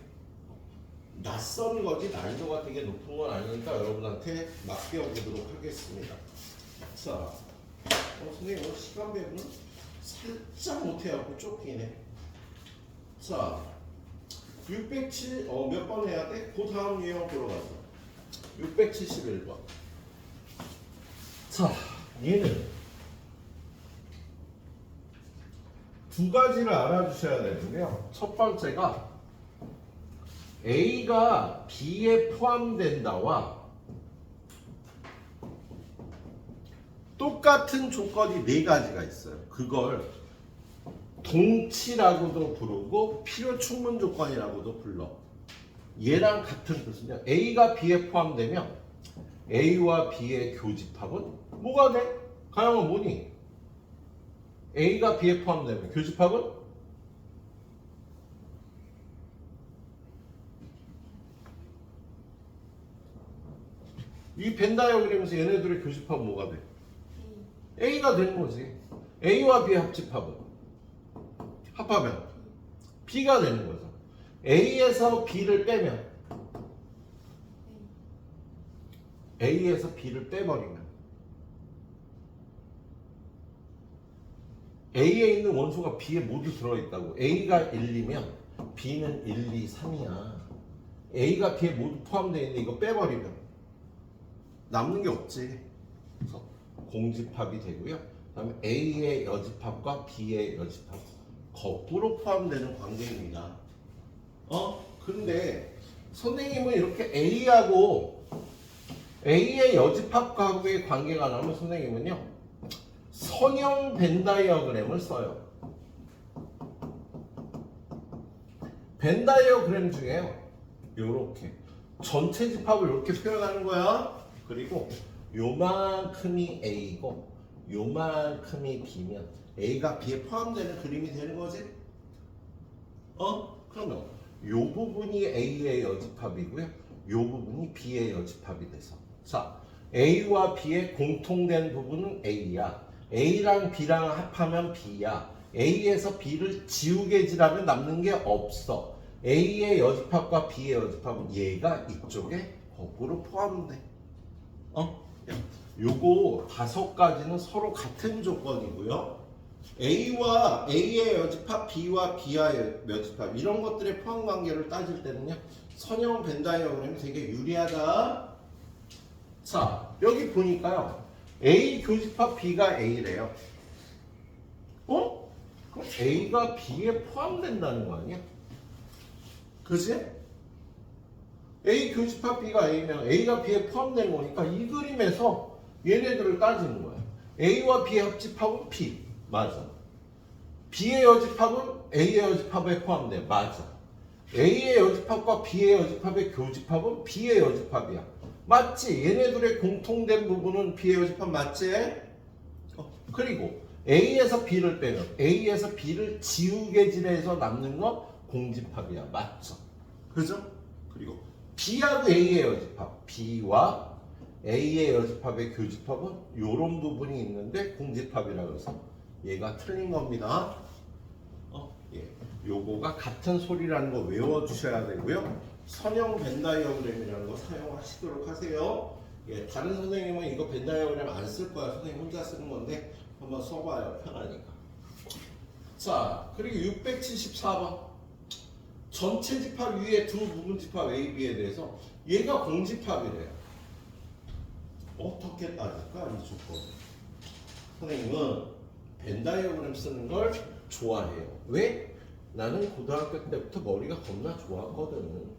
낯선 거지 난이도가 되게 높은 건 아니니까 여러분한테 맡겨보도록 하겠습니다. 자, 선생님 오늘 시간 배분은 살짝 못해갖고 쫓기네. 자, 607, 몇 번 해야 돼? 그 다음 유형 보러 가자. 671번. 자, 얘는 두 가지를 알아주셔야 되는데요. 첫 번째가 A가 B에 포함된다와 똑같은 조건이 네 가지가 있어요. 그걸 동치라고도 부르고 필요 충분 조건이라고도 불러. 얘랑 같은 뜻은요. A가 B에 포함되면 A와 B의 교집합은 뭐가 돼? 가영은 뭐니? A가 B에 포함되면 교집합은 이 벤 다이어그램에서 얘네들의 교집합은 뭐가 돼? A가 되는 거지. A와 B의 합하면 B가 되는 거죠. A에서 B를 빼면 A에서 B를 빼버리면 A에 있는 원소가 B에 모두 들어있다고. A가 1이면 B는 1, 2, 3이야. A가 B에 모두 포함되어 있는데 이거 빼버리면 남는 게 없지. 그래서 공집합이 되고요. 그 다음에 A의 여집합과 B의 여집합 거꾸로 포함되는 관계입니다. 근데 선생님은 이렇게 A하고 A의 여집합과의 관계가 나오면 선생님은요 선형 벤 다이어그램을 써요. 벤 다이어그램 중에요 요렇게 전체 집합을 이렇게 표현하는 거야. 그리고 요만큼이 A고 요만큼이 B면 A가 B에 포함되는 그림이 되는 거지? 그러면 요 부분이 A의 여집합이고요. 요 부분이 B의 여집합이 돼서 자, A와 B의 공통된 부분은 A야. A랑 B랑 합하면 B야. A에서 B를 지우개질하면 남는 게 없어. A의 여집합과 B의 여집합은 얘가 이쪽에 거꾸로 포함돼. 요거 5가지는 서로 같은 조건이고요. A와 A의 여집합, B와 B의 여집합 이런 것들의 포함 관계를 따질 때는요. 선형 벤 다이어그램이 되게 유리하다. 자, 여기 보니까요. A 교집합 B가 A래요. 그럼 A가 B에 포함된다는 거 아니야? 그지? A 교집합 B가 A면 A가 B에 포함된 거니까 이 그림에서 얘네들을 따지는 거야. A와 B의 합집합은 B. 맞아. B의 여집합은 A의 여집합에 포함돼. 맞아. A의 여집합과 B의 여집합의 교집합은 B의 여집합이야. 맞지? 얘네들의 공통된 부분은 B의 여집합 맞지? 그리고 A에서 B를 빼면 A에서 B를 지우개질해서 남는 거 공집합이야. 맞죠? 그죠? 그리고 B하고 A의 여집합 B와 A의 여집합의 교집합은 이런 부분이 있는데 공집합이라고 해서 얘가 틀린 겁니다. 예. 요거가 같은 소리라는 거 외워주셔야 되고요. 선형 벤 다이어그램이라는 거 사용하시도록 하세요. 예, 다른 선생님은 이거 벤 다이어그램 안 쓸 거야. 선생님 혼자 쓰는 건데 한번 써봐요. 편하니까. 자, 그리고 674번. 전체 집합 위에 두 부분 집합 A, B에 대해서 얘가 공집합이래요. 어떻게 따질까? 이 조건. 선생님은 벤 다이어그램 쓰는 걸 좋아해요. 왜? 나는 고등학교 때부터 머리가 겁나 좋았거든.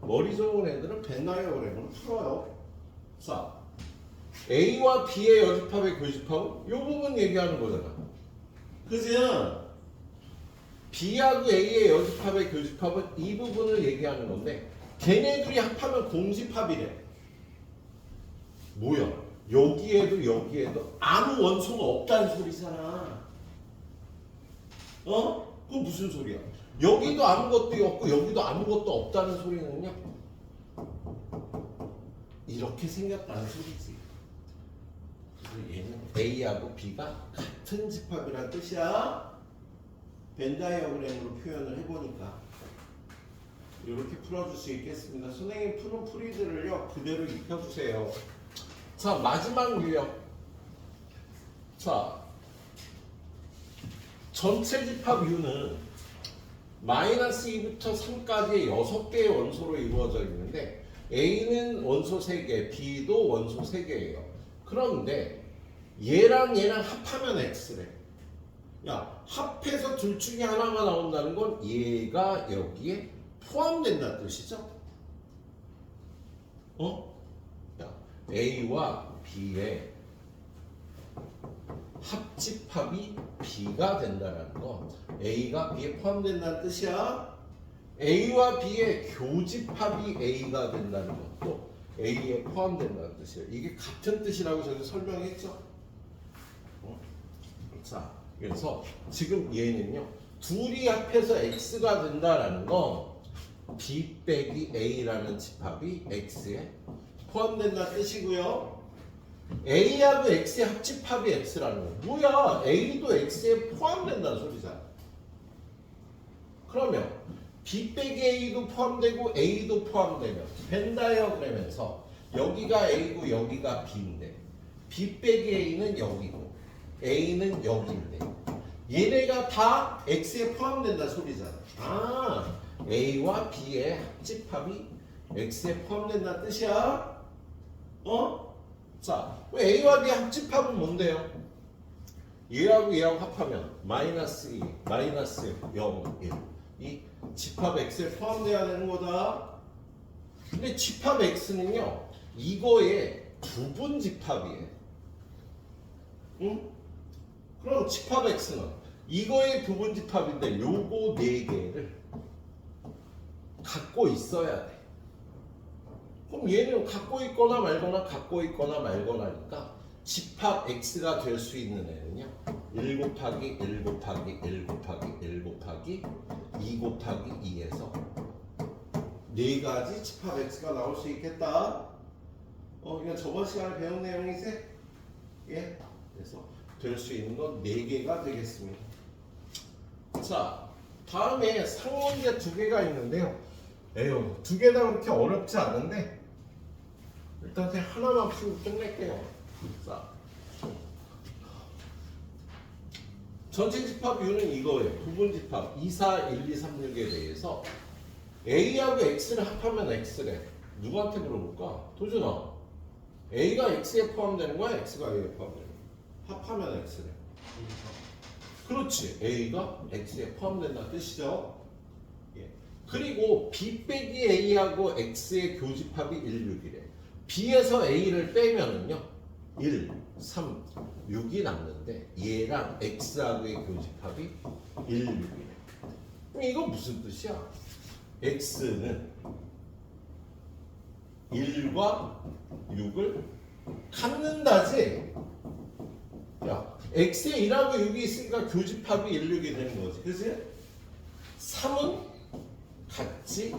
머리 좋은 애들은 벤 다이어그램을 풀어요. 자, A와 B의 여집합의 교집합은 이 부분 얘기하는 거잖아. 그지? B하고 A의 여집합의 교집합은 이 부분을 얘기하는 건데 걔네들이 합하면 공집합이래. 뭐야? 여기에도 아무 원소가 없다는 소리잖아. 그건 무슨 소리야? 여기도 아무것도 없고 여기도 아무것도 없다는 소리는요. 이렇게 생겼다는 소리지. 그래서 얘는 A하고 B가 같은 집합이란 뜻이야. 벤 다이어그램으로 표현을 해보니까 이렇게 풀어줄 수 있겠습니다. 선생님 푸는 풀이들을요 그대로 익혀주세요. 자, 마지막 유형. 자, 전체 집합 U는 마이너스 2부터 3까지 6개의 원소로 이루어져 있는데 A는 원소 3개, B도 원소 3개예요. 그런데 얘랑 얘랑 합하면 X래. 야, 합해서 둘 중에 하나가 나온다는 건 얘가 여기에 포함된다는 뜻이죠. 야, A와 B의 합집합이 B가 된다는 건 A가 B에 포함된다는 뜻이야. A와 B의 교집합이 A가 된다는 것도 A에 포함된다는 뜻이에요. 이게 같은 뜻이라고 저기 설명했죠. 자, 그래서 지금 얘는요 둘이 합해서 X가 된다라는 건 B 빼기 A라는 집합이 X에 포함된다는 뜻이고요. A하고 X의 합집합이 X라는 거. 뭐야? A도 X에 포함된다는 소리잖아. 그러면 B 빼기 A도 포함되고 A도 포함되면 벤 다이어그램에서 여기가 A고 여기가 B인데 B 빼기 A는 여기고 A는 여기인데 얘네가 다 X에 포함된다 소리잖아. 아, A와 B의 합집합이 X에 포함된다는 뜻이야. 자, A와 B의 합집합은 뭔데요? 얘하고 얘하고 합하면 마이너스 2, 마이너스 0, 1. 이 집합 X에 포함돼야 되는 거다. 근데 집합 X는요, 이거의 부분 집합이에요. 응? 그럼 집합 X는 이거의 부분 집합인데 요거 4개를 갖고 있어야 돼. 그럼 얘는 갖고 있거나 말거나 갖고 있거나 말거나니까 집합 X가 될 수 있는 애는요 1 곱하기 1 곱하기 1 곱하기 1 곱하기 2 곱하기 2에서 4가지 집합 X가 나올 수 있겠다. 그냥 저번 시간에 배운 내용이세? 예? 그래서 될 수 있는 건 4개가 되겠습니다. 자, 다음에 상문제 2개가 있는데요. 에휴, 2개 다 그렇게 어렵지 않은데 일단 그냥 하나만 풀고 끝낼게요. 자, 전체 집합 U는 이거예요. 부분 집합 2, 4, 1, 2, 3, 6에 대해서 A하고 X를 합하면 X래. 누구한테 물어볼까? 도준아, A가 X에 포함되는 거야? X가 A에 포함되는 거야? 합하면 X래. 그렇지. A가 X에 포함된다는 뜻이죠. 예. 그리고 B 빼기 A하고 X의 교집합이 1, 6이래. B에서 A를 빼면은요 1, 3, 6이 남는데 얘랑 X하고의 교집합이 1, 6이래. 그럼 이거 무슨 뜻이야? X는 1과 6을 갖는다지. 야, X에 1하고 6이 있으니까 교집합이 1, 6이 되는 거지. 그치? 3은 같지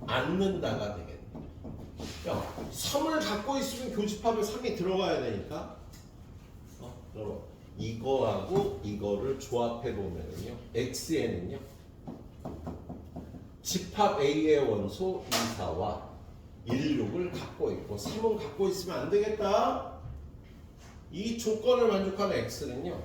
않는다가 되겠네. 야, 3을 갖고 있으면 교집합에 3이 들어가야 되니까. 여러분, 이거하고 이거를 조합해 보면은요, X에는요, 집합 A의 원소 2, 4와 1, 6을 갖고 있고 3은 갖고 있으면 안 되겠다. 이 조건을 만족하는 X는요,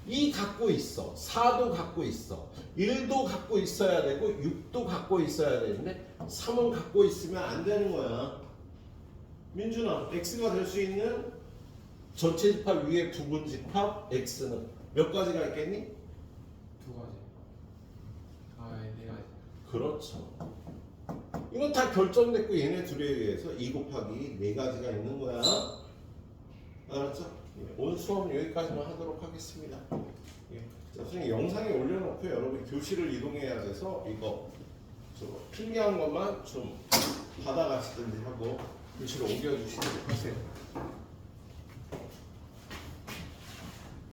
2 갖고 있어, 4도 갖고 있어, 1도 갖고 있어야 되고 6도 갖고 있어야 되는데 3은 갖고 있으면 안 되는 거야. 민준아, X가 될 수 있는 전체 집합 위에 부분 집합 X는 몇 가지가 있겠니? 2가지. 아, 4가지. 그렇죠. 이건 다 결정됐고 얘네 둘에 의해서 2 곱하기 4가지가 있는 거야. 알았죠? 오늘 수업은 여기까지만 하도록 하겠습니다. 예. 자, 선생님 영상에 올려놓고 여러분 교실을 이동해야 돼서 이거 필요한 것만 좀 받아가시든지 하고 교실을 옮겨주시도록 하세요.